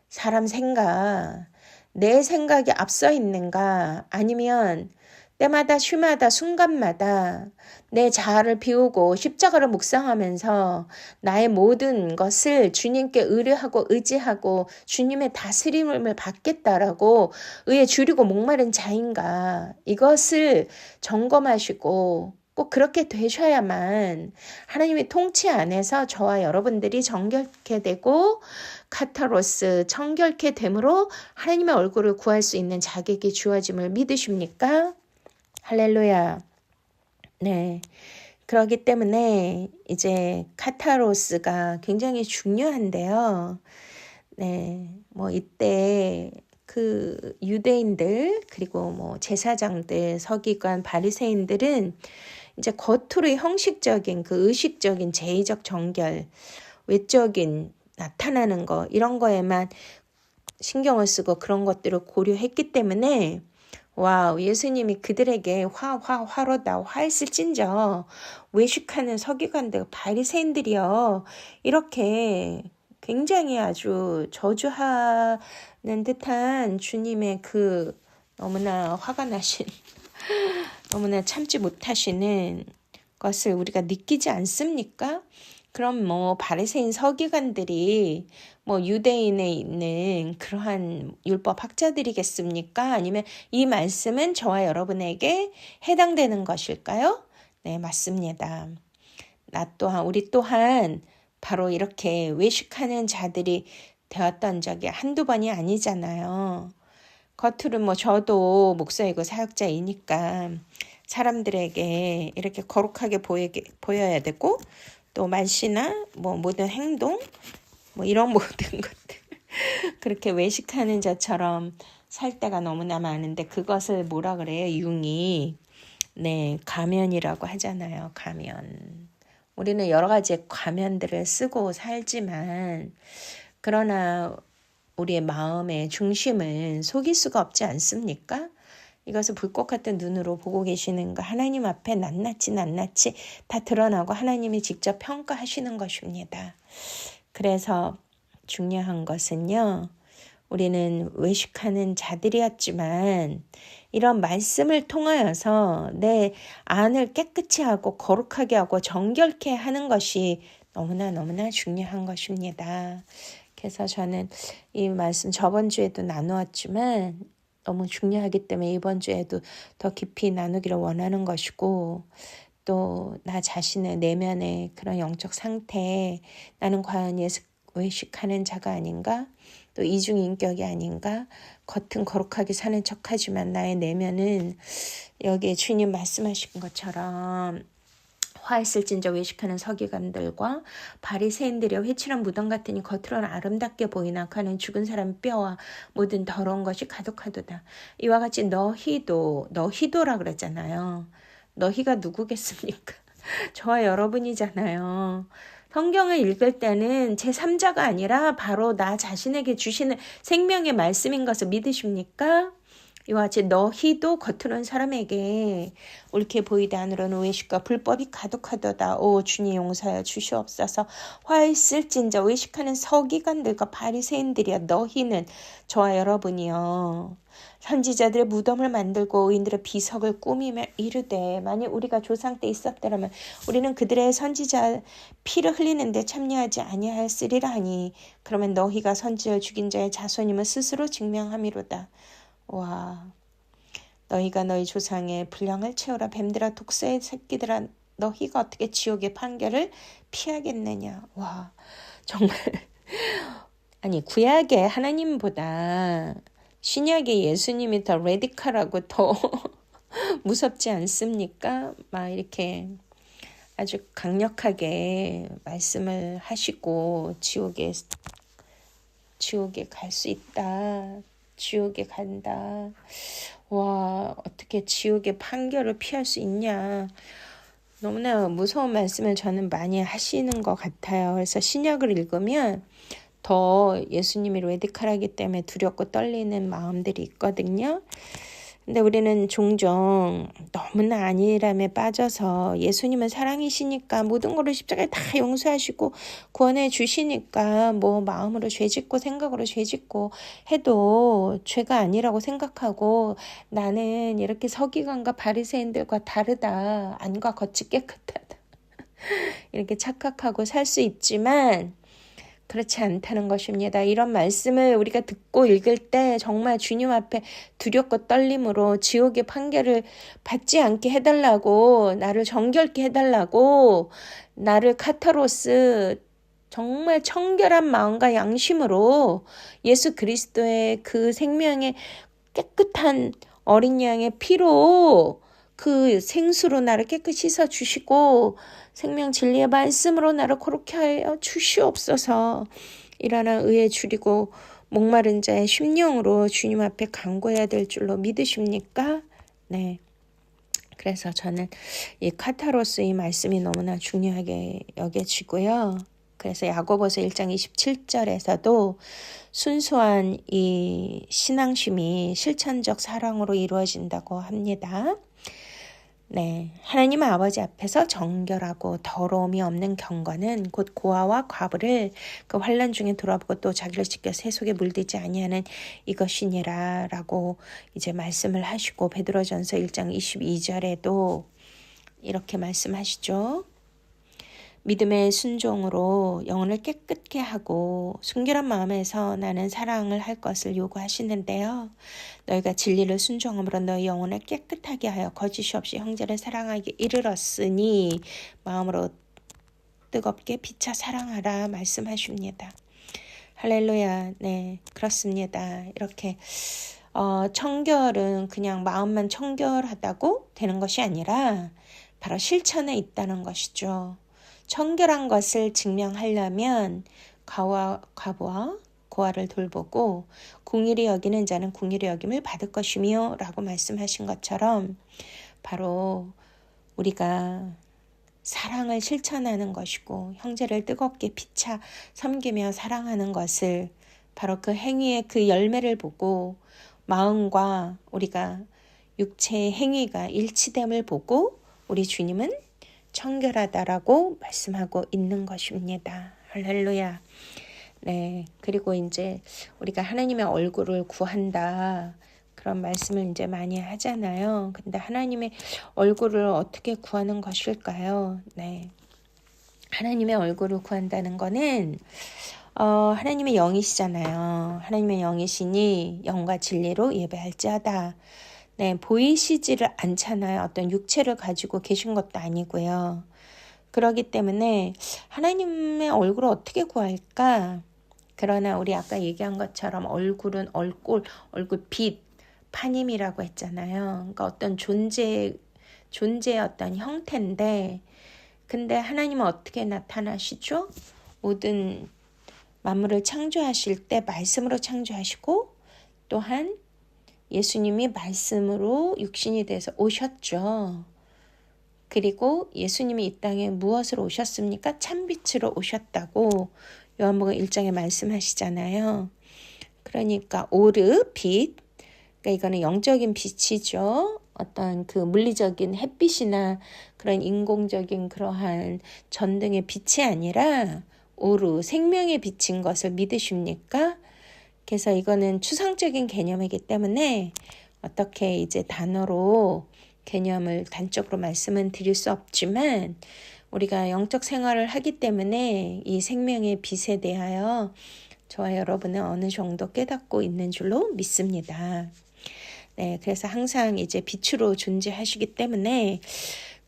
사람 생각, 내 생각이 앞서 있는가? 아니면 때마다 쉬마다 순간마다 내 자아를 비우고 십자가를 묵상하면서 나의 모든 것을 주님께 의뢰하고 의지하고 주님의 다스림을 받겠다라고 의에 줄이고 목마른 자인가? 이것을 점검하시고 꼭 그렇게 되셔야만 하나님의 통치 안에서 저와 여러분들이 정결케 되고 카타로스 청결케 됨으로 하나님의 얼굴을 구할 수 있는 자격이 주어짐을 믿으십니까? 할렐루야. 네. 그렇기 때문에 이제 카타로스가 굉장히 중요한데요. 네. 뭐 이때 그 유대인들 그리고 뭐 제사장들, 서기관, 바리새인들은 이제 겉으로 형식적인 그 의식적인 제의적 정결, 외적인 나타나는 거 이런 거에만 신경을 쓰고 그런 것들을 고려했기 때문에 와우, 예수님이 그들에게 화로다 화했을진저 외식하는 서기관들 바리새인들이여 이렇게 굉장히 아주 저주하는 듯한 주님의 그 너무나 화가 나신 너무나 참지 못하시는 것을 우리가 느끼지 않습니까? 그럼 뭐 바리새인 서기관들이 뭐 유대인에 있는 그러한 율법 학자들이겠습니까? 아니면 이 말씀은 저와 여러분에게 해당되는 것일까요? 네, 맞습니다. 우리 또한 바로 이렇게 외식하는 자들이 되었던 적이 한두 번이 아니잖아요. 겉으로 뭐 저도 목사이고 사역자이니까 사람들에게 이렇게 거룩하게 보여야 되고 또 말씨나 뭐 모든 행동 뭐 이런 모든 것들 그렇게 외식하는 자처럼 살 때가 너무나 많은데 그것을 뭐라 그래요? 융이 네 가면이라고 하잖아요. 가면. 우리는 여러 가지 가면들을 쓰고 살지만 그러나 우리의 마음의 중심은 속일 수가 없지 않습니까? 이것을 불꽃 같은 눈으로 보고 계시는 거 하나님 앞에 낱낱이 다 드러나고 하나님이 직접 평가하시는 것입니다. 그래서 중요한 것은요. 우리는 외식하는 자들이었지만 이런 말씀을 통하여서 내 안을 깨끗이 하고 거룩하게 하고 정결케 하는 것이 너무나 중요한 것입니다. 그래서 저는 이 말씀 저번 주에도 나누었지만 너무 중요하기 때문에 이번 주에도 더 깊이 나누기를 원하는 것이고 또 나 자신의 내면의 그런 영적 상태 나는 과연 외식하는 자가 아닌가? 또 이중인격이 아닌가? 겉은 거룩하게 사는 척하지만 나의 내면은 여기에 주님 말씀하신 것처럼 화했을진저 외식하는 서기관들과 바리새인들의 회칠한 무덤 같으니 겉으로는 아름답게 보이나 하는 죽은 사람 뼈와 모든 더러운 것이 가득하도다. 이와 같이 너희도라 그랬잖아요. 너희가 누구겠습니까? 저와 여러분이잖아요. 성경을 읽을 때는 제3자가 아니라 바로 나 자신에게 주시는 생명의 말씀인 것을 믿으십니까? 이와 같이 너희도 겉으로는 사람에게 옳게 보이되 안으로는 외식과 불법이 가득하도다. 오 주님 용서하여 주시옵소서. 화있을진저 외식하는 서기관들과 바리새인들이여 너희는 저와 여러분이요. 선지자들의 무덤을 만들고 의인들의 비석을 꾸미며 이르되 만일 우리가 조상 때 있었더라면 우리는 그들의 선지자 피를 흘리는데 참여하지 아니하였으리라 하니 그러면 너희가 선지자를 죽인 자의 자손임을 스스로 증명함이로다. 와, 너희가 너희 조상의 분량을 채우라. 뱀들아 독사의 새끼들아 너희가 어떻게 지옥의 판결을 피하겠느냐. 와, 정말 아니 구약의 하나님보다 신약의 예수님이 더 레디컬하고 더 무섭지 않습니까? 막 이렇게 아주 강력하게 말씀을 하시고 지옥에 갈 수 있다. 지옥에 간다. 와, 어떻게 지옥의 판결을 피할 수 있냐. 너무나 무서운 말씀을 저는 많이 하시는 것 같아요. 그래서 신약을 읽으면 더 예수님이 레디컬하기 때문에 두렵고 떨리는 마음들이 있거든요. 근데 우리는 종종 너무나 안일함에 빠져서 예수님은 사랑이시니까 모든 것을 십자가에 다 용서하시고 구원해 주시니까 뭐 마음으로 죄짓고 생각으로 죄짓고 해도 죄가 아니라고 생각하고 나는 이렇게 서기관과 바리새인들과 다르다. 안과 겉이 깨끗하다. 이렇게 착각하고 살 수 있지만 그렇지 않다는 것입니다. 이런 말씀을 우리가 듣고 읽을 때 정말 주님 앞에 두렵고 떨림으로 지옥의 판결을 받지 않게 해달라고 나를 정결케 해달라고 나를 카타로스 정말 청결한 마음과 양심으로 예수 그리스도의 그 생명의 깨끗한 어린 양의 피로 그 생수로 나를 깨끗이 씻어 주시고 생명 진리의 말씀으로 나를 거룩히 하여 주시옵소서. 일어나 의에 줄이고 목마른 자의 심령으로 주님 앞에 간구해야 될 줄로 믿으십니까? 네. 그래서 저는 이 카타로스 이 말씀이 너무나 중요하게 여겨지고요. 그래서 야고보서 1장 27절에서도 순수한 이 신앙심이 실천적 사랑으로 이루어진다고 합니다. 네, 하나님 아버지 앞에서 정결하고 더러움이 없는 경건은 곧 고아와 과부를 그 환난 중에 돌아보고 또 자기를 지켜 새 속에 물들지 아니하는 이것이니라 라고 이제 말씀을 하시고 베드로전서 1장 22절에도 이렇게 말씀하시죠. 믿음의 순종으로 영혼을 깨끗게 하고 순결한 마음에서 나는 사랑을 할 것을 요구하시는데요. 너희가 진리를 순종함으로 너희 영혼을 깨끗하게 하여 거짓이 없이 형제를 사랑하게 이르렀으니 마음으로 뜨겁게 피차 사랑하라 말씀하십니다. 할렐루야. 네, 그렇습니다. 이렇게 청결은 그냥 마음만 청결하다고 되는 것이 아니라 바로 실천에 있다는 것이죠. 청결한 것을 증명하려면 과부와 고아를 돌보고 궁일이 여기는 자는 궁일이 여김을 받을 것이며 라고 말씀하신 것처럼 바로 우리가 사랑을 실천하는 것이고 형제를 뜨겁게 피차 섬기며 사랑하는 것을 바로 그 행위의 그 열매를 보고 마음과 우리가 육체의 행위가 일치됨을 보고 우리 주님은 청결하다라고 말씀하고 있는 것입니다. 할렐루야. 네, 그리고 이제 우리가 하나님의 얼굴을 구한다 그런 말씀을 이제 많이 하잖아요. 근데 하나님의 얼굴을 어떻게 구하는 것일까요? 네, 하나님의 얼굴을 구한다는 거는 하나님의 영이시잖아요. 하나님의 영이시니 영과 진리로 예배할지어다. 네, 보이시지를 않잖아요. 어떤 육체를 가지고 계신 것도 아니고요. 그렇기 때문에 하나님의 얼굴을 어떻게 구할까? 그러나 우리 아까 얘기한 것처럼 얼굴은 얼굴빛, 파님이라고 했잖아요. 그러니까 어떤 존재의 어떤 형태인데 근데 하나님은 어떻게 나타나시죠? 모든 만물을 창조하실 때 말씀으로 창조하시고 또한 예수님이 말씀으로 육신이 돼서 오셨죠. 그리고 예수님이 이 땅에 무엇으로 오셨습니까? 참빛으로 오셨다고 요한복음 1장에 말씀하시잖아요. 그러니까 오르, 빛, 그러니까 이거는 영적인 빛이죠. 어떤 그 물리적인 햇빛이나 그런 인공적인 그러한 전등의 빛이 아니라 오르, 생명의 빛인 것을 믿으십니까? 그래서 이거는 추상적인 개념이기 때문에 어떻게 이제 단어로 개념을 단적으로 말씀은 드릴 수 없지만 우리가 영적 생활을 하기 때문에 이 생명의 빛에 대하여 저와 여러분은 어느 정도 깨닫고 있는 줄로 믿습니다. 네, 그래서 항상 이제 빛으로 존재하시기 때문에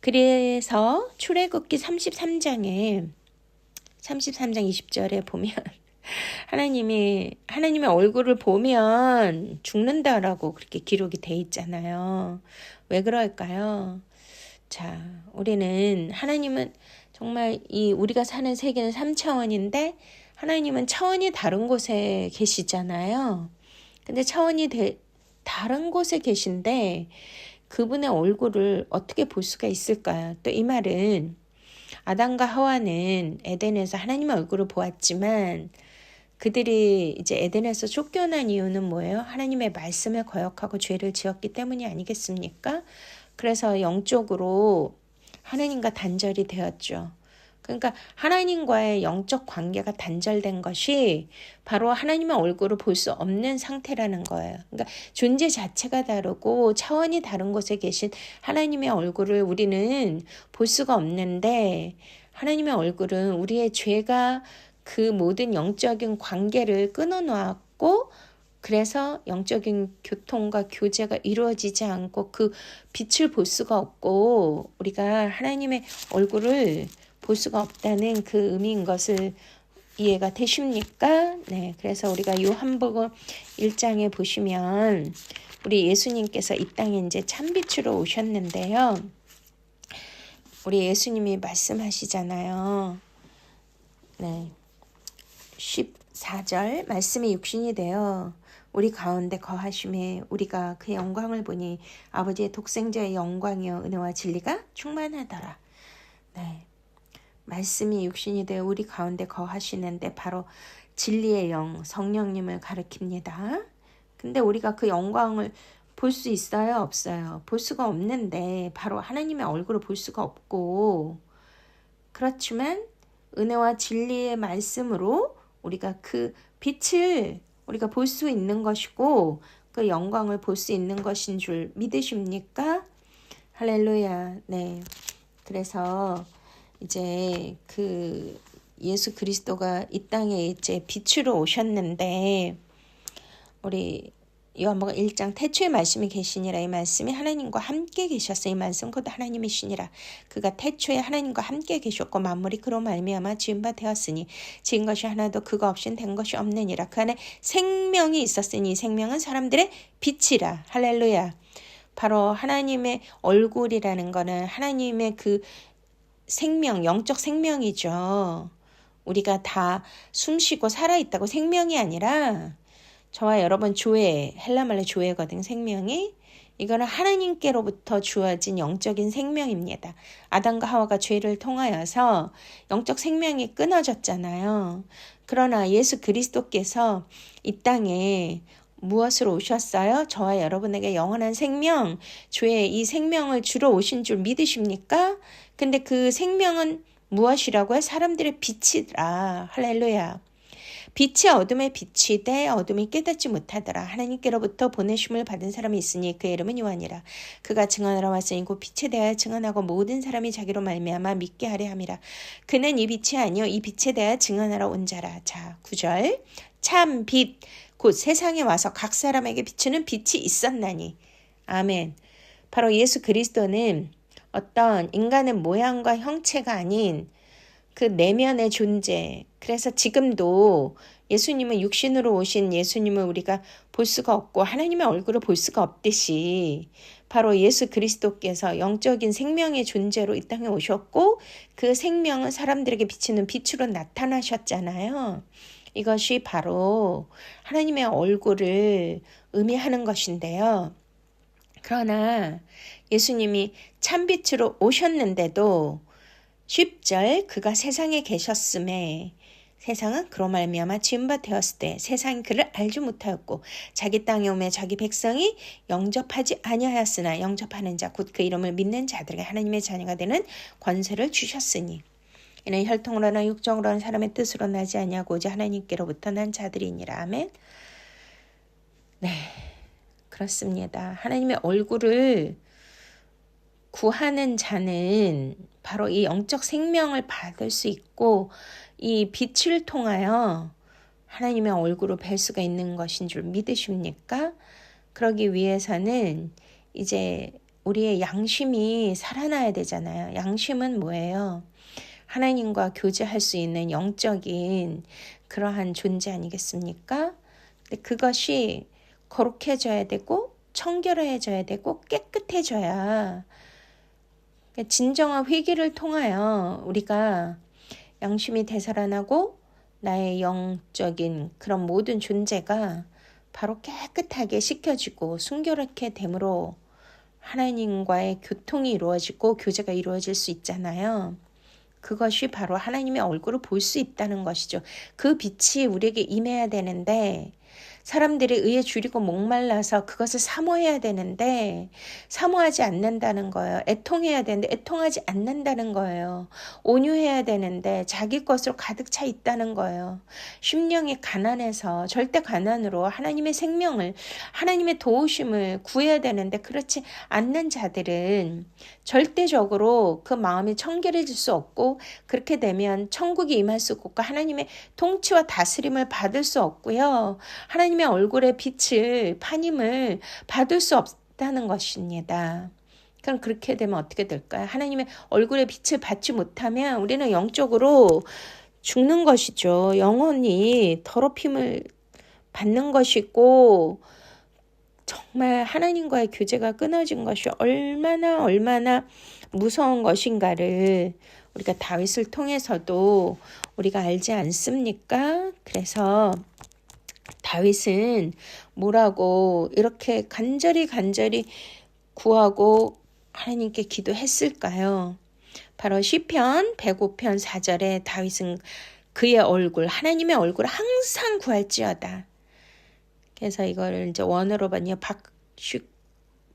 그래서 출애굽기 33장 20절에 보면 하나님의 얼굴을 보면 죽는다라고 그렇게 기록이 돼 있잖아요. 왜 그럴까요? 자, 하나님은 정말 우리가 사는 세계는 3차원인데 하나님은 차원이 다른 곳에 계시잖아요. 근데 차원이 다른 곳에 계신데 그분의 얼굴을 어떻게 볼 수가 있을까요? 또 이 말은 아담과 하와는 에덴에서 하나님의 얼굴을 보았지만 그들이 이제 에덴에서 쫓겨난 이유는 뭐예요? 하나님의 말씀에 거역하고 죄를 지었기 때문이 아니겠습니까? 그래서 영적으로 하나님과 단절이 되었죠. 그러니까 하나님과의 영적 관계가 단절된 것이 바로 하나님의 얼굴을 볼 수 없는 상태라는 거예요. 그러니까 존재 자체가 다르고 차원이 다른 곳에 계신 하나님의 얼굴을 우리는 볼 수가 없는데 하나님의 얼굴은 우리의 죄가 그 모든 영적인 관계를 끊어놓았고 그래서 영적인 교통과 교제가 이루어지지 않고 그 빛을 볼 수가 없고 우리가 하나님의 얼굴을 볼 수가 없다는 그 의미인 것을 이해가 되십니까? 네, 그래서 우리가 요한복음 1장에 보시면 우리 예수님께서 이 땅에 이제 참빛으로 오셨는데요. 우리 예수님이 말씀하시잖아요. 네. 14절 말씀이 육신이 되어 우리 가운데 거하심에 우리가 그 영광을 보니 아버지의 독생자의 영광이요 은혜와 진리가 충만하더라. 네. 말씀이 육신이 되어 우리 가운데 거하시는데 바로 진리의 영 성령님을 가리킵니다. 근데 우리가 그 영광을 볼 수 있어요? 없어요? 볼 수가 없는데 바로 하나님의 얼굴을 볼 수가 없고, 그렇지만 은혜와 진리의 말씀으로 우리가 그 빛을 우리가 볼 수 있는 것이고 그 영광을 볼 수 있는 것인 줄 믿으십니까? 할렐루야. 네. 그래서 이제 그 예수 그리스도가 이 땅에 이제 빛으로 오셨는데, 우리 요한복음 1장 태초에 말씀이 계시니라, 이 말씀이 하나님과 함께 계셨어요. 이 말씀 곧 하나님이시니라. 그가 태초에 하나님과 함께 계셨고 만물이 그로 말미암아 지은 바 되었으니 지은 것이 하나도 그가 없인 된 것이 없느니라. 그 안에 생명이 있었으니 이 생명은 사람들의 빛이라. 할렐루야. 바로 하나님의 얼굴이라는 거는 하나님의 그 생명, 영적 생명이죠. 우리가 다 숨쉬고 살아있다고 생명이 아니라, 저와 여러분 조회, 헬라말로 조회거든, 생명이. 이거는 하나님께로부터 주어진 영적인 생명입니다. 아담과 하와가 죄를 통하여서 영적 생명이 끊어졌잖아요. 그러나 예수 그리스도께서 이 땅에 무엇으로 오셨어요? 저와 여러분에게 영원한 생명, 주의 이 생명을 주러 오신 줄 믿으십니까? 근데 그 생명은 무엇이라고요? 사람들의 빛이라. 할렐루야. 빛이 어둠의 빛이 돼 어둠이 깨닫지 못하더라. 하나님께로부터 보내심을 받은 사람이 있으니 그의 이름은 요한이라. 그가 증언하러 왔으니 곧 빛에 대하여 증언하고 모든 사람이 자기로 말미암아 믿게 하려 함이라. 그는 이 빛이 아니요 이 빛에 대하여 증언하러 온 자라. 자, 9절. 참 빛 곧 세상에 와서 각 사람에게 비추는 빛이 있었나니. 아멘. 바로 예수 그리스도는 어떤 인간의 모양과 형체가 아닌 그 내면의 존재. 그래서 지금도 예수님은 육신으로 오신 예수님을 우리가 볼 수가 없고 하나님의 얼굴을 볼 수가 없듯이 바로 예수 그리스도께서 영적인 생명의 존재로 이 땅에 오셨고 그 생명은 사람들에게 비치는 빛으로 나타나셨잖아요. 이것이 바로 하나님의 얼굴을 의미하는 것인데요. 그러나 예수님이 참빛으로 오셨는데도 10절 그가 세상에 계셨음에 세상은 그로 말미암아 지은 바 되었을 때 세상이 그를 알지 못하였고 자기 땅에 오매 자기 백성이 영접하지 아니하였으나 영접하는 자 곧 그 이름을 믿는 자들에게 하나님의 자녀가 되는 권세를 주셨으니 이는 혈통으로나 육정으로나 사람의 뜻으로 나지 아니하고 오직 하나님께로부터 난 자들이니라. 아멘. 네, 그렇습니다. 하나님의 얼굴을 구하는 자는 바로 이 영적 생명을 받을 수 있고 이 빛을 통하여 하나님의 얼굴을 뵐 수가 있는 것인 줄 믿으십니까? 그러기 위해서는 이제 우리의 양심이 살아나야 되잖아요. 양심은 뭐예요? 하나님과 교제할 수 있는 영적인 그러한 존재 아니겠습니까? 근데 그것이 거룩해져야 되고 청결해져야 되고 깨끗해져야 진정한 회개를 통하여 우리가 양심이 되살아나고 나의 영적인 그런 모든 존재가 바로 깨끗하게 씻겨지고 순결하게 됨으로 하나님과의 교통이 이루어지고 교제가 이루어질 수 있잖아요. 그것이 바로 하나님의 얼굴을 볼 수 있다는 것이죠. 그 빛이 우리에게 임해야 되는데 사람들이 의에 줄이고 목말라서 그것을 사모해야 되는데 사모하지 않는다는 거예요. 애통해야 되는데 애통하지 않는다는 거예요. 온유해야 되는데 자기 것으로 가득 차 있다는 거예요. 심령이 가난해서 절대 가난으로 하나님의 생명을 하나님의 도우심을 구해야 되는데 그렇지 않는 자들은 절대적으로 그 마음이 청결해질 수 없고 그렇게 되면 천국이 임할 수 없고 하나님의 통치와 다스림을 받을 수 없고요. 하나님의 얼굴의 빛을 파님을 받을 수 없다는 것입니다. 그럼 그렇게 되면 어떻게 될까요? 하나님의 얼굴의 빛을 받지 못하면 우리는 영적으로 죽는 것이죠. 영원히 더럽힘을 받는 것이고 정말 하나님과의 교제가 끊어진 것이 얼마나 무서운 것인가를 우리가 다윗을 통해서도 우리가 알지 않습니까? 그래서 다윗은 뭐라고 이렇게 간절히 구하고 하나님께 기도했을까요? 바로 시편 105편 4절에 다윗은 그의 얼굴, 하나님의 얼굴을 항상 구할지어다. 그래서 이거를 이제 원어로 봤냐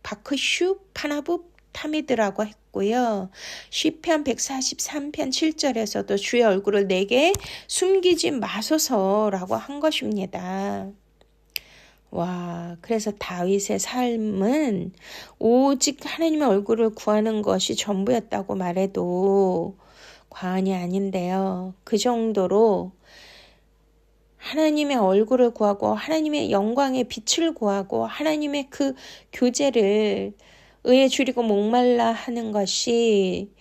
바크슈 파나부 타미드라고 했고요. 시편 143편 7절에서도 주의 얼굴을 내게 숨기지 마소서라고 한 것입니다. 와, 그래서 다윗의 삶은 오직 하나님의 얼굴을 구하는 것이 전부였다고 말해도 과언이 아닌데요. 그 정도로 하나님의 얼굴을 구하고 하나님의 영광의 빛을 구하고 하나님의 그 교제를 의에 줄이고 목말라 하는 것이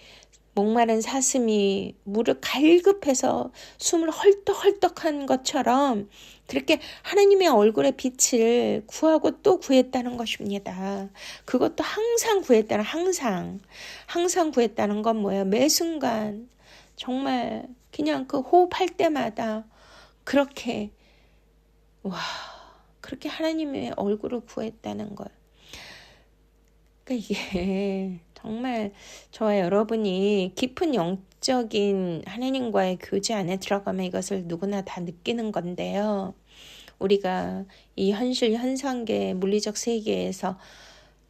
목마른 사슴이 물을 갈급해서 숨을 헐떡헐떡한 것처럼 그렇게 하나님의 얼굴의 빛을 구하고 또 구했다는 것입니다. 그것도 항상 구했다는 항상 구했다는 건 뭐예요? 매 순간 정말 그냥 그 호흡할 때마다 그렇게 그렇게 하나님의 얼굴을 구했다는 걸. 그러니까 이게 정말 저와 여러분이 깊은 영적인 하나님과의 교제 안에 들어가면 이것을 누구나 다 느끼는 건데요. 우리가 이 현실 현상계 물리적 세계에서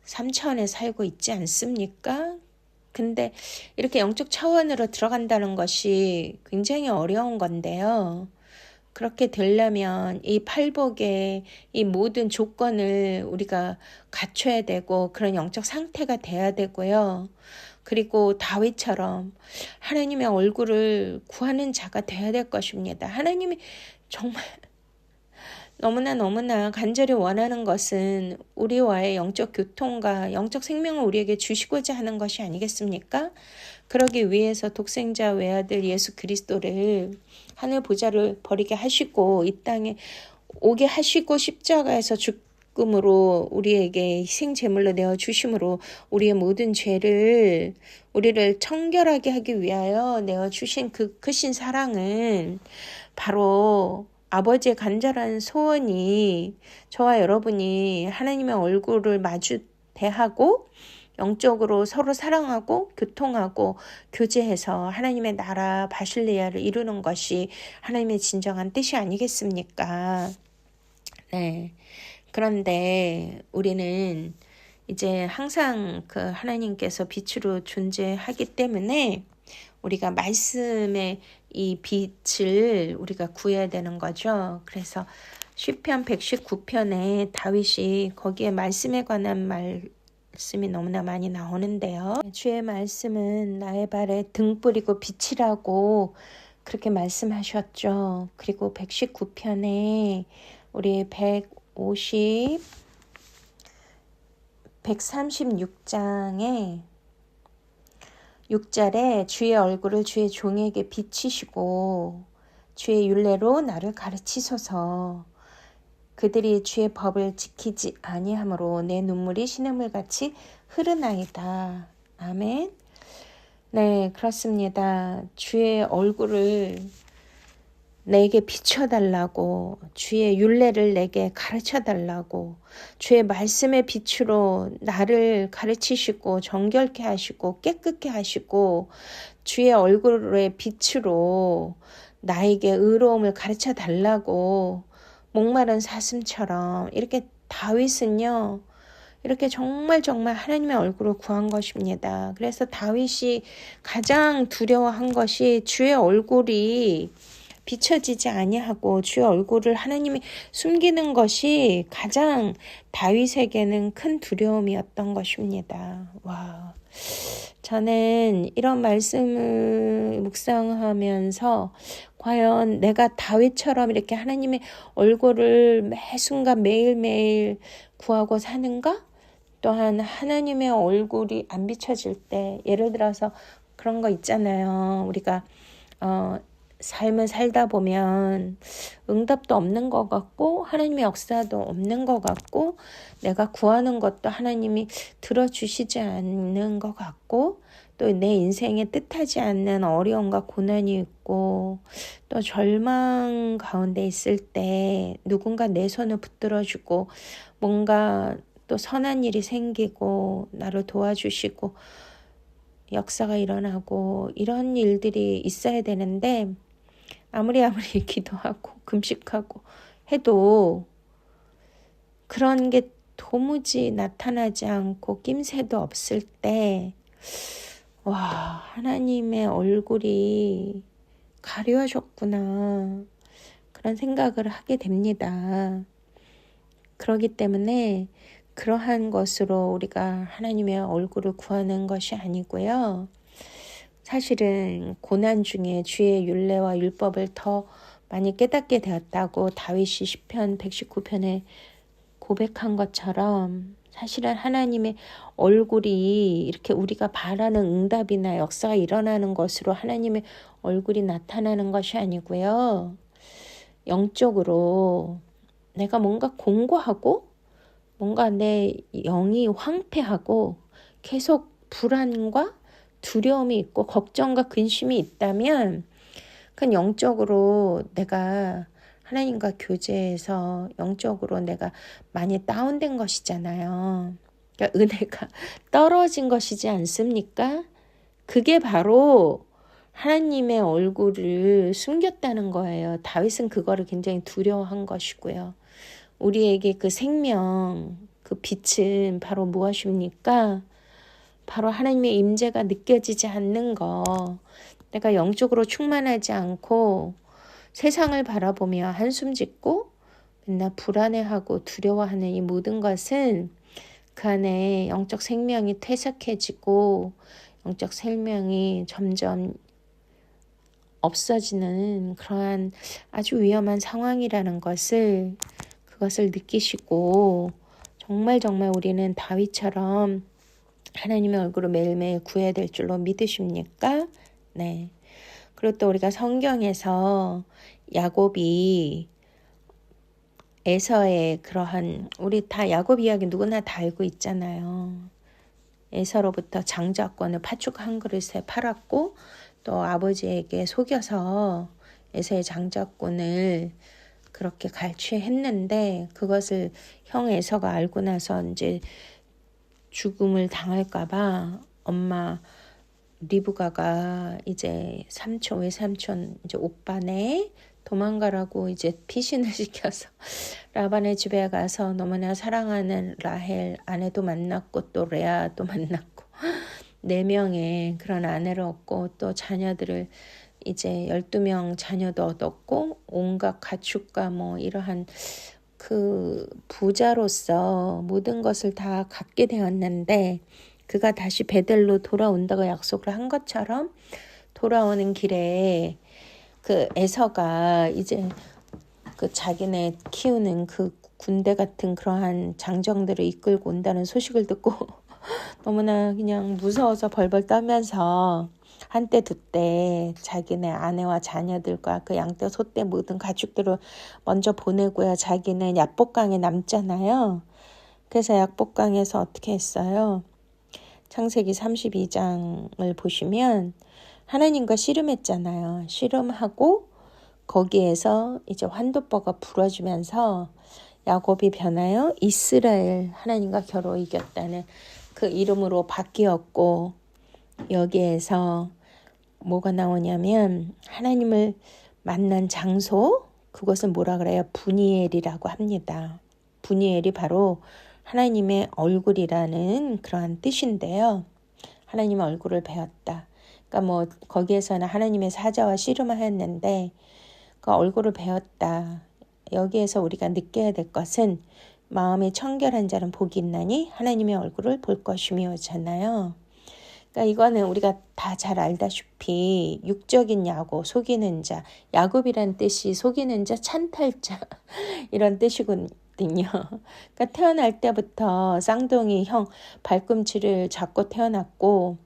3차원에 살고 있지 않습니까? 근데 이렇게 영적 차원으로 들어간다는 것이 굉장히 어려운 건데요. 그렇게 되려면 이 팔복의 이 모든 조건을 우리가 갖춰야 되고 그런 영적 상태가 돼야 되고요. 그리고 다윗처럼 하나님의 얼굴을 구하는 자가 돼야 될 것입니다. 하나님이 정말 너무나 간절히 원하는 것은 우리와의 영적 교통과 영적 생명을 우리에게 주시고자 하는 것이 아니겠습니까? 그러기 위해서 독생자 외아들 예수 그리스도를 하늘 보좌를 버리게 하시고 이 땅에 오게 하시고 십자가에서 죽음으로 우리에게 희생제물로 내어주심으로 우리의 모든 죄를 우리를 청결하게 하기 위하여 내어주신 그 크신 사랑은 바로 아버지의 간절한 소원이 저와 여러분이 하나님의 얼굴을 마주 대하고 영적으로 서로 사랑하고 교통하고 교제해서 하나님의 나라 바실레아를 이루는 것이 하나님의 진정한 뜻이 아니겠습니까? 네. 그런데 우리는 이제 항상 그 하나님께서 빛으로 존재하기 때문에 우리가 말씀의 이 빛을 우리가 구해야 되는 거죠. 그래서 시편 119편에 다윗이 거기에 말씀에 관한 말씀이 너무나 많이 나오는데요. 주의 말씀은 나의 발에 등불이고 빛이라고 그렇게 말씀하셨죠. 그리고 119편에 우리 136장에 6절에 주의 얼굴을 주의 종에게 비치시고 주의 율례로 나를 가르치소서. 그들이 주의 법을 지키지 아니하므로 내 눈물이 시냇물같이 흐르나이다. 아멘. 네, 그렇습니다. 주의 얼굴을 내게 비춰달라고, 주의 율례를 내게 가르쳐달라고, 주의 말씀의 빛으로 나를 가르치시고 정결케 하시고 깨끗게 하시고 주의 얼굴의 빛으로 나에게 의로움을 가르쳐달라고 목마른 사슴처럼 이렇게 다윗은요. 이렇게 정말 하나님의 얼굴을 구한 것입니다. 그래서 다윗이 가장 두려워한 것이 주의 얼굴이 비춰지지 아니하고 주의 얼굴을 하나님이 숨기는 것이 가장 다윗에게는 큰 두려움이었던 것입니다. 와, 저는 이런 말씀을 묵상하면서 과연 내가 다윗처럼 이렇게 하나님의 얼굴을 매 순간 매일매일 구하고 사는가? 또한 하나님의 얼굴이 안 비춰질 때 예를 들어서 그런 거 있잖아요. 우리가 삶을 살다 보면 응답도 없는 것 같고 하나님의 역사도 없는 것 같고 내가 구하는 것도 하나님이 들어주시지 않는 것 같고 또 내 인생에 뜻하지 않는 어려움과 고난이 있고 또 절망 가운데 있을 때 누군가 내 손을 붙들어주고 뭔가 또 선한 일이 생기고 나를 도와주시고 역사가 일어나고 이런 일들이 있어야 되는데 아무리 기도하고 금식하고 해도 그런 게 도무지 나타나지 않고 낌새도 없을 때 와, 하나님의 얼굴이 가려졌구나 그런 생각을 하게 됩니다. 그렇기 때문에 그러한 것으로 우리가 하나님의 얼굴을 구하는 것이 아니고요. 사실은 고난 중에 주의 율례와 율법을 더 많이 깨닫게 되었다고 다윗이 시편 119편에 고백한 것처럼 사실은 하나님의 얼굴이 이렇게 우리가 바라는 응답이나 역사가 일어나는 것으로 하나님의 얼굴이 나타나는 것이 아니고요. 영적으로 내가 뭔가 공고하고 뭔가 내 영이 황폐하고 계속 불안과 두려움이 있고 걱정과 근심이 있다면 그건 영적으로 내가 하나님과 교제해서 영적으로 내가 많이 다운된 것이잖아요. 그러니까 은혜가 떨어진 것이지 않습니까? 그게 바로 하나님의 얼굴을 숨겼다는 거예요. 다윗은 그거를 굉장히 두려워한 것이고요. 우리에게 그 생명, 그 빛은 바로 무엇입니까? 바로 하나님의 임재가 느껴지지 않는 거. 내가 영적으로 충만하지 않고 세상을 바라보며 한숨 짓고 맨날 불안해하고 두려워하는 이 모든 것은 그 안에 영적 생명이 퇴색해지고 영적 생명이 점점 없어지는 그러한 아주 위험한 상황이라는 그것을 느끼시고 정말 우리는 다윗처럼 하나님의 얼굴을 매일매일 구해야 될 줄로 믿으십니까? 네. 그리고 또 우리가 성경에서 야곱이 에서의 그러한 우리 다 야곱 이야기 누구나 다 알고 있잖아요. 에서로부터 장자권을 팥죽 한 그릇에 팔았고 또 아버지에게 속여서 에서의 장자권을 그렇게 갈취했는데 그것을 형 에서가 알고 나서 이제 죽음을 당할까봐 엄마 리브가가 이제 외삼촌 이제 오빠네 도망가라고 이제 피신을 시켜서 라반의 집에 가서 너무나 사랑하는 라헬 아내도 만났고 또 레아도 만났고 4명의 그런 아내를 얻고 또 자녀들을 이제 12명 자녀도 얻었고 온갖 가축과 뭐 이러한 그 부자로서 모든 것을 다 갖게 되었는데 그가 다시 베델로 돌아온다고 약속을 한 것처럼 돌아오는 길에 그 에서가 이제 그 자기네 키우는 그 군대 같은 그러한 장정들을 이끌고 온다는 소식을 듣고 너무나 그냥 무서워서 벌벌 떨면서 한때 두때 자기네 아내와 자녀들과 그 양떼 소떼 모든 가축들을 먼저 보내고야 자기는 야복강에 남잖아요. 그래서 야복강에서 어떻게 했어요? 창세기 32장을 보시면 하나님과 씨름했잖아요. 씨름하고 거기에서 이제 환도뼈가 부러지면서 야곱이 변하여 이스라엘 하나님과 겨루 이겼다는 그 이름으로 바뀌었고 여기에서 뭐가 나오냐면 하나님을 만난 장소 그것은 뭐라 그래요? 브니엘이라고 합니다. 브니엘이 바로 하나님의 얼굴이라는 그러한 뜻인데요. 하나님의 얼굴을 배웠다. 그러니까 뭐 거기에서는 하나님의 사자와 씨름을 했는데 그 얼굴을 배웠다. 여기에서 우리가 느껴야 될 것은 마음이 청결한 자는 복이 있나니 하나님의 얼굴을 볼 것이며잖아요. 그러니까 이거는 우리가 다 잘 알다시피 육적인 야곱, 속이는 자, 야곱이란 뜻이 속이는 자, 찬탈자 이런 뜻이거든요. 그러니까 태어날 때부터 쌍둥이 형 발꿈치를 잡고 태어났고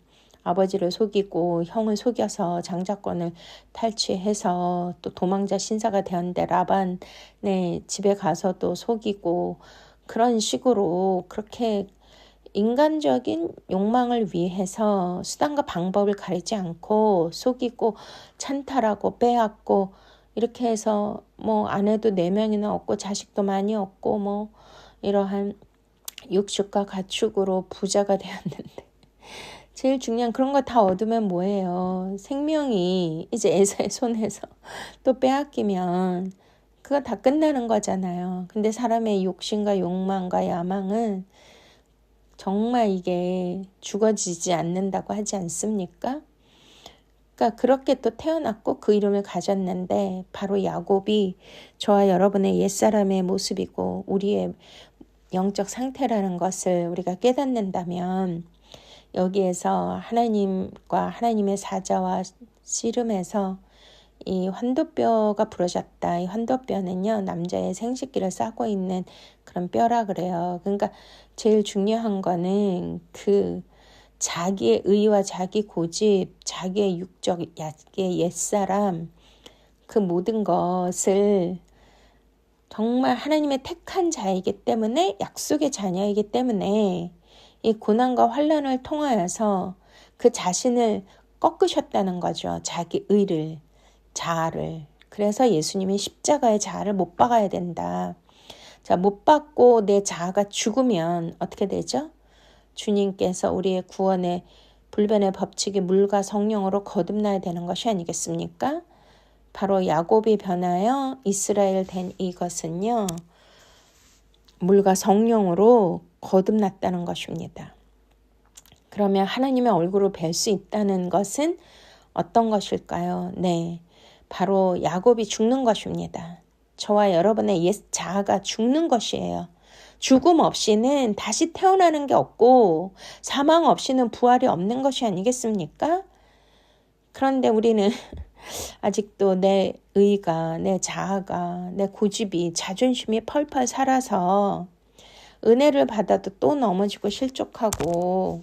아버지를 속이고 형을 속여서 장자권을 탈취해서 또 도망자 신사가 되었는데 라반의 집에 가서 또 속이고 그런 식으로 그렇게 인간적인 욕망을 위해서 수단과 방법을 가리지 않고 속이고 찬탈하고 빼앗고 이렇게 해서 뭐 아내도 4명이나 얻고 자식도 많이 얻고 뭐 이러한 육축과 가축으로 부자가 되었는데 제일 중요한 그런 거 다 얻으면 뭐예요? 생명이 이제 에사의 손에서 또 빼앗기면 그거 다 끝나는 거잖아요. 근데 사람의 욕심과 욕망과 야망은 정말 이게 죽어지지 않는다고 하지 않습니까? 그러니까 그렇게 또 태어났고 그 이름을 가졌는데 바로 야곱이 저와 여러분의 옛사람의 모습이고 우리의 영적 상태라는 것을 우리가 깨닫는다면 여기에서 하나님과 하나님의 사자와 씨름에서 이 환도뼈가 부러졌다. 이 환도뼈는요, 남자의 생식기를 싸고 있는 그런 뼈라 그래요. 그러니까 제일 중요한 거는 그 자기의 의와 자기 고집, 자기의 육적, 자기의 옛사람, 그 모든 것을 정말 하나님의 택한 자이기 때문에, 약속의 자녀이기 때문에 이 고난과 환난을 통하여서 그 자신을 꺾으셨다는 거죠. 자기 의를. 자아를. 그래서 예수님이 십자가의 자아를 못 박아야 된다. 자, 못 박고 내 자아가 죽으면 어떻게 되죠? 주님께서 우리의 구원의 불변의 법칙이 물과 성령으로 거듭나야 되는 것이 아니겠습니까? 바로 야곱이 변하여 이스라엘 된 이것은요, 물과 성령으로 거듭났다는 것입니다. 그러면 하나님의 얼굴을 뵐 수 있다는 것은 어떤 것일까요? 네, 바로 야곱이 죽는 것입니다. 저와 여러분의 옛 자아가 죽는 것이에요. 죽음 없이는 다시 태어나는 게 없고 사망 없이는 부활이 없는 것이 아니겠습니까? 그런데 우리는 아직도 내 의가, 내 자아가, 내 고집이, 자존심이 펄펄 살아서 은혜를 받아도 또 넘어지고 실족하고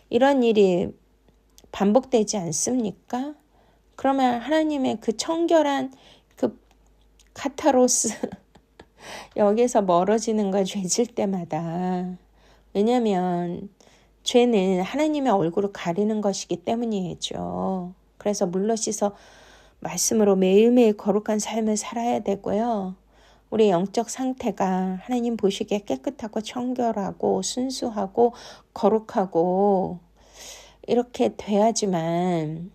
이런 일이 반복되지 않습니까? 그러면 하나님의 그 청결한 그 카타로스 여기서 멀어지는 거야, 죄질 때마다. 왜냐하면 죄는 하나님의 얼굴을 가리는 것이기 때문이죠. 그래서 물로 씻어 말씀으로 매일매일 거룩한 삶을 살아야 되고요. 우리의 영적 상태가 하나님 보시기에 깨끗하고 청결하고 순수하고 거룩하고 이렇게 돼야지만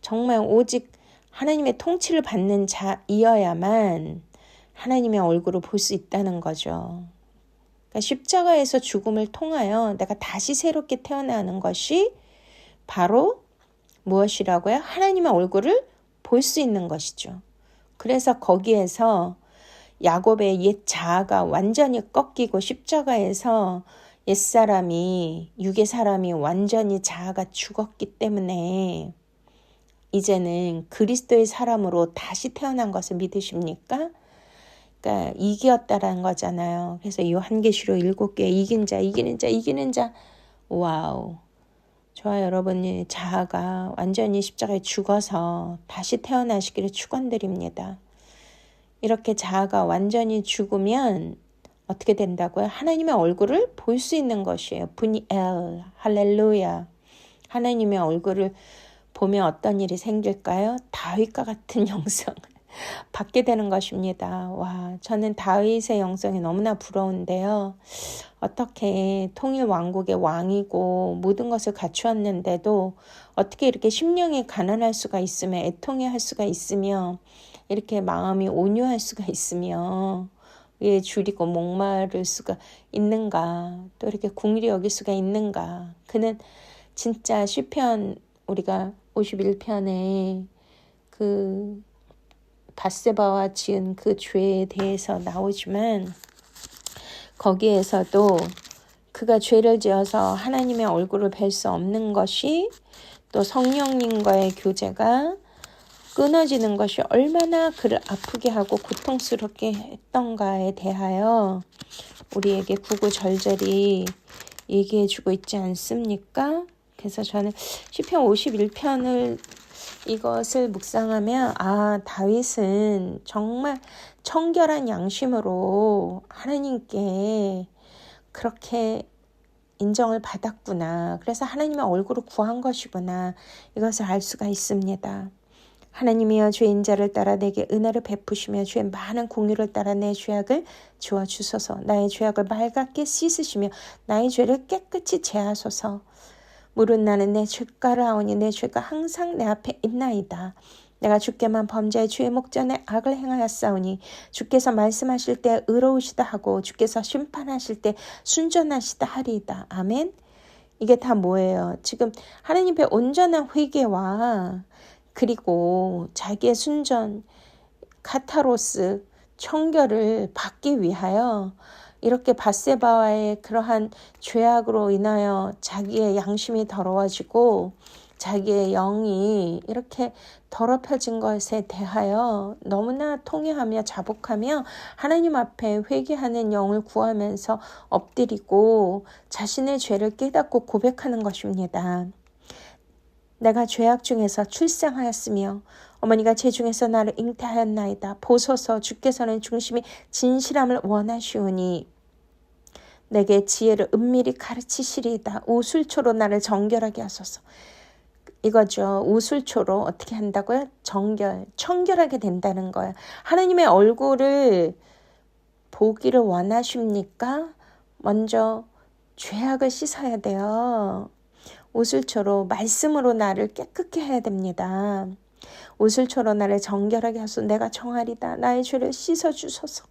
정말 오직 하나님의 통치를 받는 자이어야만 하나님의 얼굴을 볼 수 있다는 거죠. 그러니까 십자가에서 죽음을 통하여 내가 다시 새롭게 태어나는 것이 바로 무엇이라고요? 하나님의 얼굴을 볼 수 있는 것이죠. 그래서 거기에서 야곱의 옛 자아가 완전히 꺾이고 십자가에서 옛사람이, 육의 사람이 완전히 자아가 죽었기 때문에 이제는 그리스도의 사람으로 다시 태어난 것을 믿으십니까? 그러니까 이기었다라는 거잖아요. 그래서 요한계시록 7개 이긴 자, 이기는 자, 이기는 자. 와우. 저와 여러분의 자아가 완전히 십자가에 죽어서 다시 태어나시기를 축원드립니다. 이렇게 자아가 완전히 죽으면 어떻게 된다고요? 하나님의 얼굴을 볼 수 있는 것이에요. 분이엘, 할렐루야. 하나님의 얼굴을 보면 어떤 일이 생길까요? 다윗과 같은 영성을 받게 되는 것입니다. 와, 저는 다윗의 영성이 너무나 부러운데요. 어떻게 통일 왕국의 왕이고 모든 것을 갖추었는데도 어떻게 이렇게 심령이 가난할 수가 있으며 애통해 할 수가 있으며 이렇게 마음이 온유할 수가 있으며 위에 줄이고 목마를 수가 있는가, 또 이렇게 궁일이 여길 수가 있는가. 그는 진짜 시편 우리가 51편에 그 밧세바와 지은 그 죄에 대해서 나오지만 거기에서도 그가 죄를 지어서 하나님의 얼굴을 뵐 수 없는 것이 또 성령님과의 교제가 끊어지는 것이 얼마나 그를 아프게 하고 고통스럽게 했던가에 대하여 우리에게 구구절절히 얘기해주고 있지 않습니까? 그래서 저는 시편 51편을 이것을 묵상하면 다윗은 정말 청결한 양심으로 하나님께 그렇게 인정을 받았구나. 그래서 하나님의 얼굴을 구한 것이구나. 이것을 알 수가 있습니다. 하나님이여 주의 인자를 따라 내게 은혜를 베푸시며 주의 많은 공유를 따라 내 죄악을 지워주소서. 나의 죄악을 맑게 씻으시며 나의 죄를 깨끗이 제하소서. 무릇 나는 내 죄가를 아오니 내 죄가 항상 내 앞에 있나이다. 내가 주께만 범죄해 주의 목전에 악을 행하였사오니 주께서 말씀하실 때 의로우시다 하고 주께서 심판하실 때 순전하시다 하리이다. 아멘. 이게 다 뭐예요? 지금 하나님의 온전한 회개와 그리고 자기의 순전, 카타로스, 청결을 받기 위하여 이렇게 밧세바와의 그러한 죄악으로 인하여 자기의 양심이 더러워지고 자기의 영이 이렇게 더럽혀진 것에 대하여 너무나 통회하며 자복하며 하나님 앞에 회개하는 영을 구하면서 엎드리고 자신의 죄를 깨닫고 고백하는 것입니다. 내가 죄악 중에서 출생하였으며 어머니가 제 중에서 나를 잉태하였나이다. 보소서 주께서는 중심이 진실함을 원하시오니 내게 지혜를 은밀히 가르치시리이다. 우술초로 나를 정결하게 하소서. 이거죠. 우술초로 어떻게 한다고요? 청결하게 된다는 거예요. 하나님의 얼굴을 보기를 원하십니까? 먼저 죄악을 씻어야 돼요. 우술초로 말씀으로 나를 깨끗게 해야 됩니다. 우술초로 나를 정결하게 하소서. 내가 정하리다. 나의 죄를 씻어주소서.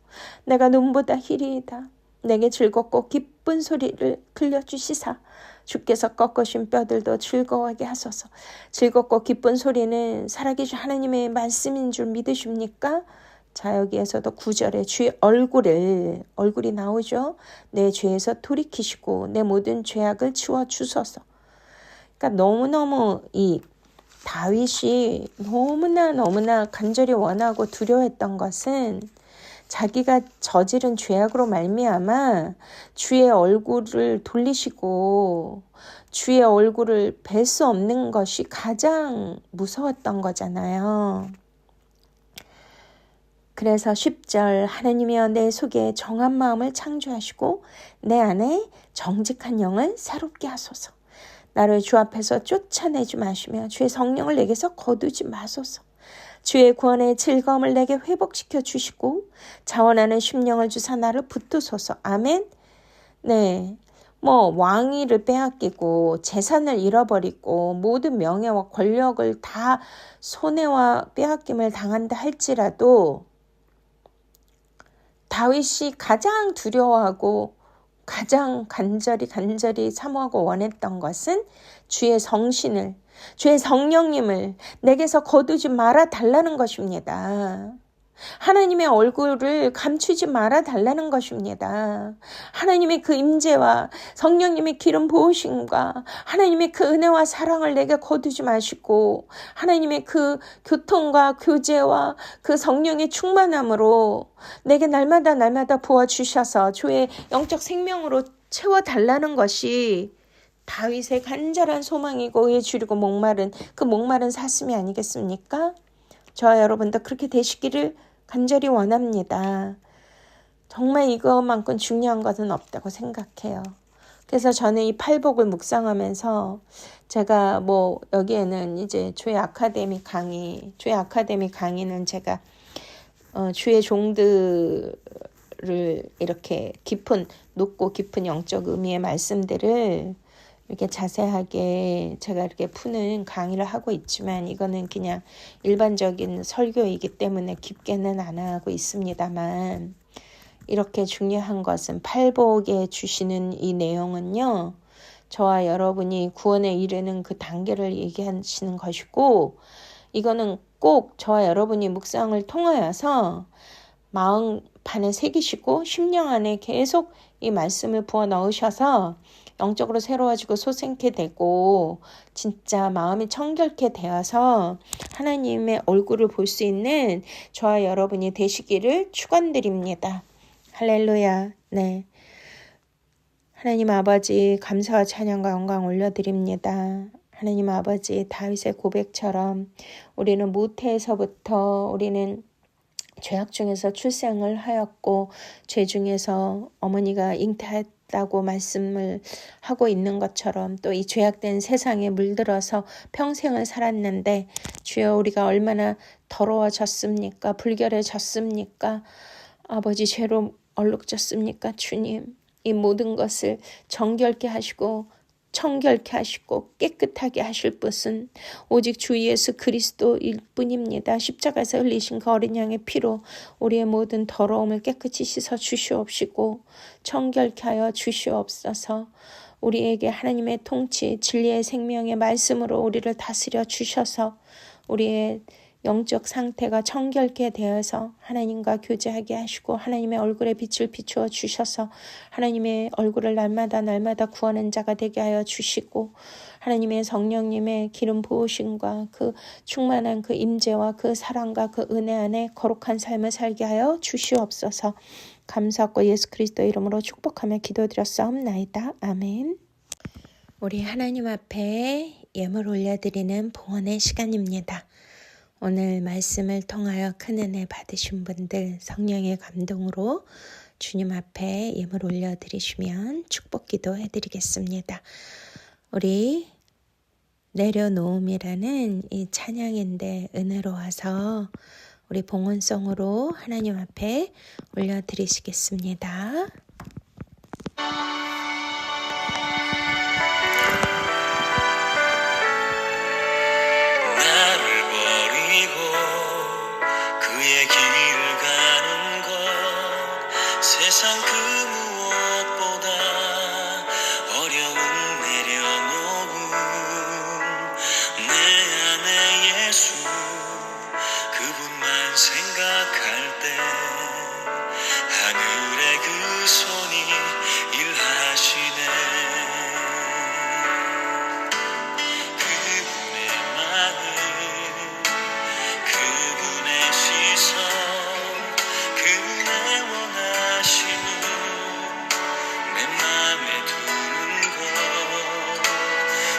내가 눈보다 희리이다. 내게 즐겁고 기쁜 소리를 들려주시사 주께서 꺾으신 뼈들도 즐거워하게 하소서. 즐겁고 기쁜 소리는 살아계신 하나님의 말씀인 줄 믿으십니까? 자, 여기에서도 9절에 주의 얼굴이 나오죠. 내 죄에서 돌이키시고 내 모든 죄악을 치워주소서. 그러니까 너무너무 이 다윗이 너무나 간절히 원하고 두려워했던 것은 자기가 저지른 죄악으로 말미암아 주의 얼굴을 돌리시고 주의 얼굴을 뵐 수 없는 것이 가장 무서웠던 거잖아요. 그래서 10절 하나님이여 내 속에 정한 마음을 창조하시고 내 안에 정직한 영을 새롭게 하소서. 나를 주 앞에서 쫓아내지 마시며 주의 성령을 내게서 거두지 마소서. 주의 구원의 즐거움을 내게 회복시켜 주시고 자원하는 심령을 주사 나를 붙드소서. 아멘. 네, 왕위를 빼앗기고 재산을 잃어버리고 모든 명예와 권력을 다 손해와 빼앗김을 당한다 할지라도 다윗이 가장 두려워하고 가장 간절히 사모하고 원했던 것은 주의 성신을, 주의 성령님을 내게서 거두지 말아 달라는 것입니다. 하나님의 얼굴을 감추지 말아 달라는 것입니다. 하나님의 그 임재와 성령님의 기름 부으심과 하나님의 그 은혜와 사랑을 내게 거두지 마시고 하나님의 그 교통과 교제와 그 성령의 충만함으로 내게 날마다 부어주셔서 주의 영적 생명으로 채워달라는 것이 다윗의 간절한 소망이고 의에 주리고 목마른 그 목마른 사슴이 아니겠습니까? 저와 여러분도 그렇게 되시기를 간절히 원합니다. 정말 이것만큼 중요한 것은 없다고 생각해요. 그래서 저는 이 팔복을 묵상하면서 제가 여기에는 이제 주의 아카데미 강의는 제가 주의 종들을 이렇게 높고 깊은 영적 의미의 말씀들을 이렇게 자세하게 제가 이렇게 푸는 강의를 하고 있지만 이거는 그냥 일반적인 설교이기 때문에 깊게는 안 하고 있습니다만 이렇게 중요한 것은 팔복에 주시는 이 내용은요. 저와 여러분이 구원에 이르는 그 단계를 얘기하시는 것이고 이거는 꼭 저와 여러분이 묵상을 통하여서 마음 판에 새기시고 심령 안에 계속 이 말씀을 부어 넣으셔서 영적으로 새로워지고 소생케 되고 진짜 마음이 청결케 되어서 하나님의 얼굴을 볼 수 있는 저와 여러분이 되시기를 축원드립니다. 할렐루야. 네. 하나님 아버지 감사와 찬양과 영광 올려드립니다. 하나님 아버지 다윗의 고백처럼 우리는 모태에서부터 우리는 죄악 중에서 출생을 하였고 죄 중에서 어머니가 잉태했다고 말씀을 하고 있는 것처럼 또 이 죄악된 세상에 물들어서 평생을 살았는데 주여 우리가 얼마나 더러워졌습니까? 불결해졌습니까? 아버지 죄로 얼룩졌습니까? 주님 이 모든 것을 정결케 하시고 청결케 하시고 깨끗하게 하실 분은 오직 주 예수 그리스도일 뿐입니다. 십자가에서 흘리신 그 어린 양의 피로 우리의 모든 더러움을 깨끗이 씻어 주시옵시고 청결케 하여 주시옵소서. 우리에게 하나님의 통치 진리의 생명의 말씀으로 우리를 다스려 주셔서 우리의 영적 상태가 청결케 되어서 하나님과 교제하게 하시고 하나님의 얼굴에 빛을 비추어 주셔서 하나님의 얼굴을 날마다 구하는 자가 되게 하여 주시고 하나님의 성령님의 기름 부으심과 그 충만한 그 임재와 그 사랑과 그 은혜 안에 거룩한 삶을 살게 하여 주시옵소서. 감사하고 예수 그리스도의 이름으로 축복하며 기도드렸사옵나이다. 아멘. 우리 하나님 앞에 예물 올려드리는 봉헌의 시간입니다. 오늘 말씀을 통하여 큰 은혜 받으신 분들 성령의 감동으로 주님 앞에 예물 올려드리시면 축복 기도 해드리겠습니다. 우리 내려놓음이라는 이 찬양인데 은혜로워서 우리 봉헌송으로 하나님 앞에 올려드리시겠습니다. 세상 그 무엇보다 어려운 내려놓음 내 안에 예수 그분만 생각할 때 하늘의 그 손이 일하시네. 그분의 마음 그분의 시선 그분의 원하심은 내 맘에 두는 것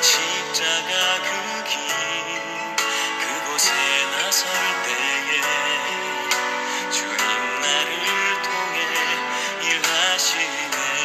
십자가 그 길 그곳에 나설 때에 주님 나를 통해 일하시네.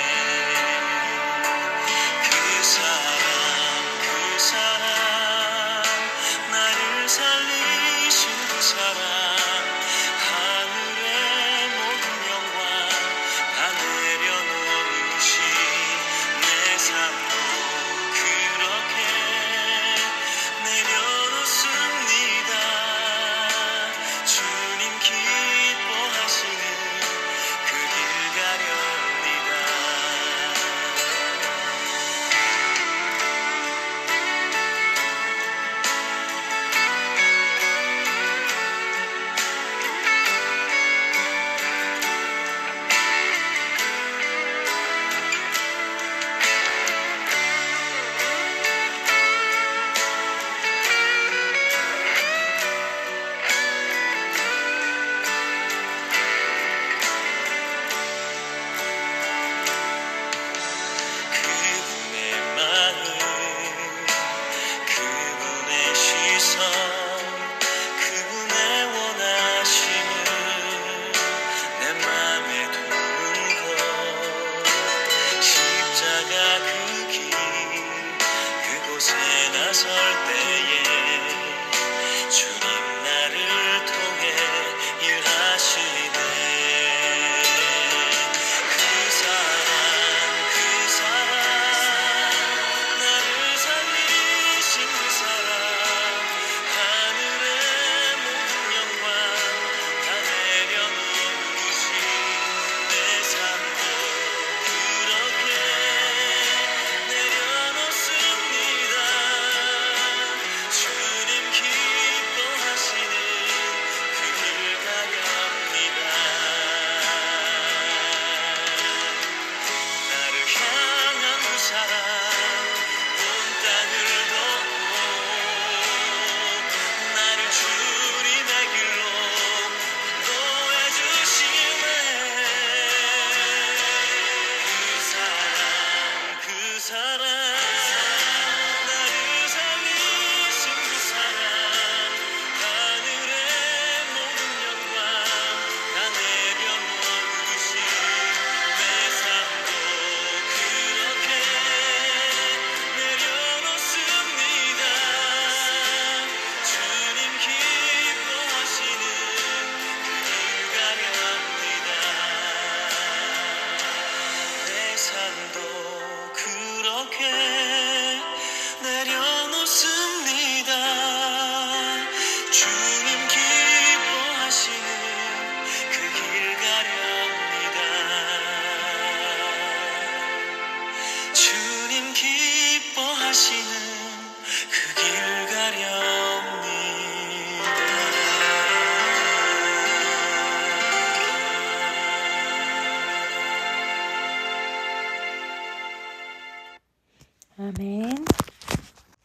아멘.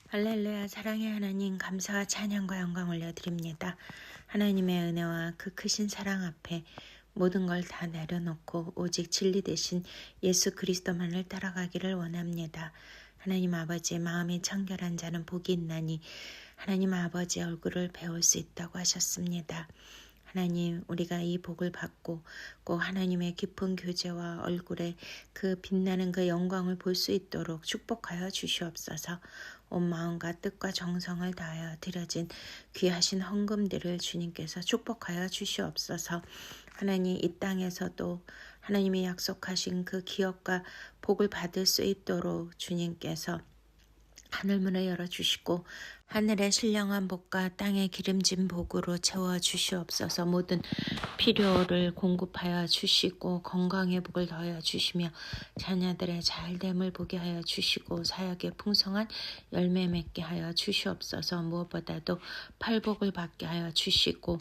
할렐루야. 사랑의 하나님, 감사와 찬양과 영광 올려드립니다. 하나님의 은혜와 그 크신 사랑 앞에 모든 걸 다 내려놓고 오직 진리 대신 예수 그리스도만을 따라가기를 원합니다. 하나님 아버지의 마음이 청결한 자는 복이 있나니 하나님 아버지의 얼굴을 배울 수 있다고 하셨습니다. 하나님, 우리가 이 복을 받고 꼭 하나님의 깊은 교제와 얼굴에 그 빛나는 그 영광을 볼 수 있도록 축복하여 주시옵소서. 온 마음과 뜻과 정성을 다하여 드려진 귀하신 헌금들을 주님께서 축복하여 주시옵소서. 하나님, 이 땅에서도 하나님이 약속하신 그 기업과 복을 받을 수 있도록 주님께서 하늘문을 열어주시고 하늘의 신령한 복과 땅의 기름진 복으로 채워주시옵소서. 모든 필요를 공급하여 주시고 건강의 복을 더하여 주시며 자녀들의 잘됨을 보게 하여 주시고 사역의 풍성한 열매 맺게 하여 주시옵소서. 무엇보다도 팔복을 받게 하여 주시고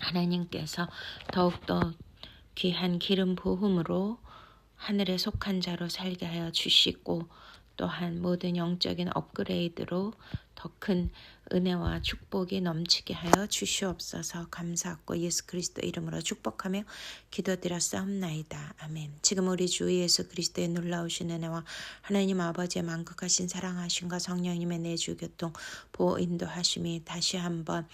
하나님께서 더욱더 귀한 기름 부음으로 하늘에 속한 자로 살게 하여 주시고 또한 모든 영적인 업그레이드로 더 큰 은혜와 축복이 넘치게 하여 주시옵소서. 감사하고 예수 그리스도 이름으로 축복하며 기도드렸사옵나이다. 아멘. 지금 우리 주 예수 그리스도의 놀라우신 은혜와 하나님 아버지의 만극하신 사랑하심과 성령님의 내주 교통 보호 인도하심이 다시 한번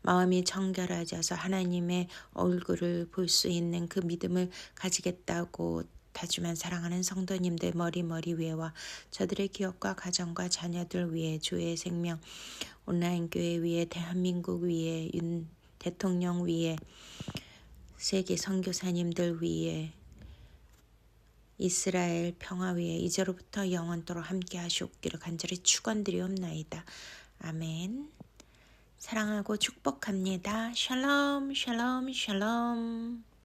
마음이 청결해져서 하나님의 얼굴을 볼 수 있는 그 믿음을 가지겠다고 다주만 사랑하는 성도님들 머리 위에와 저들의 기업과 가정과 자녀들 위에 주의 생명 온라인 교회 위에 대한민국 위에 윤 대통령 위에 세계 선교사님들 위에 이스라엘 평화 위에 이제로부터 영원토록 함께 하시옵기를 간절히 축원드리옵나이다. 아멘. 사랑하고 축복합니다. 샬롬 샬롬 샬롬.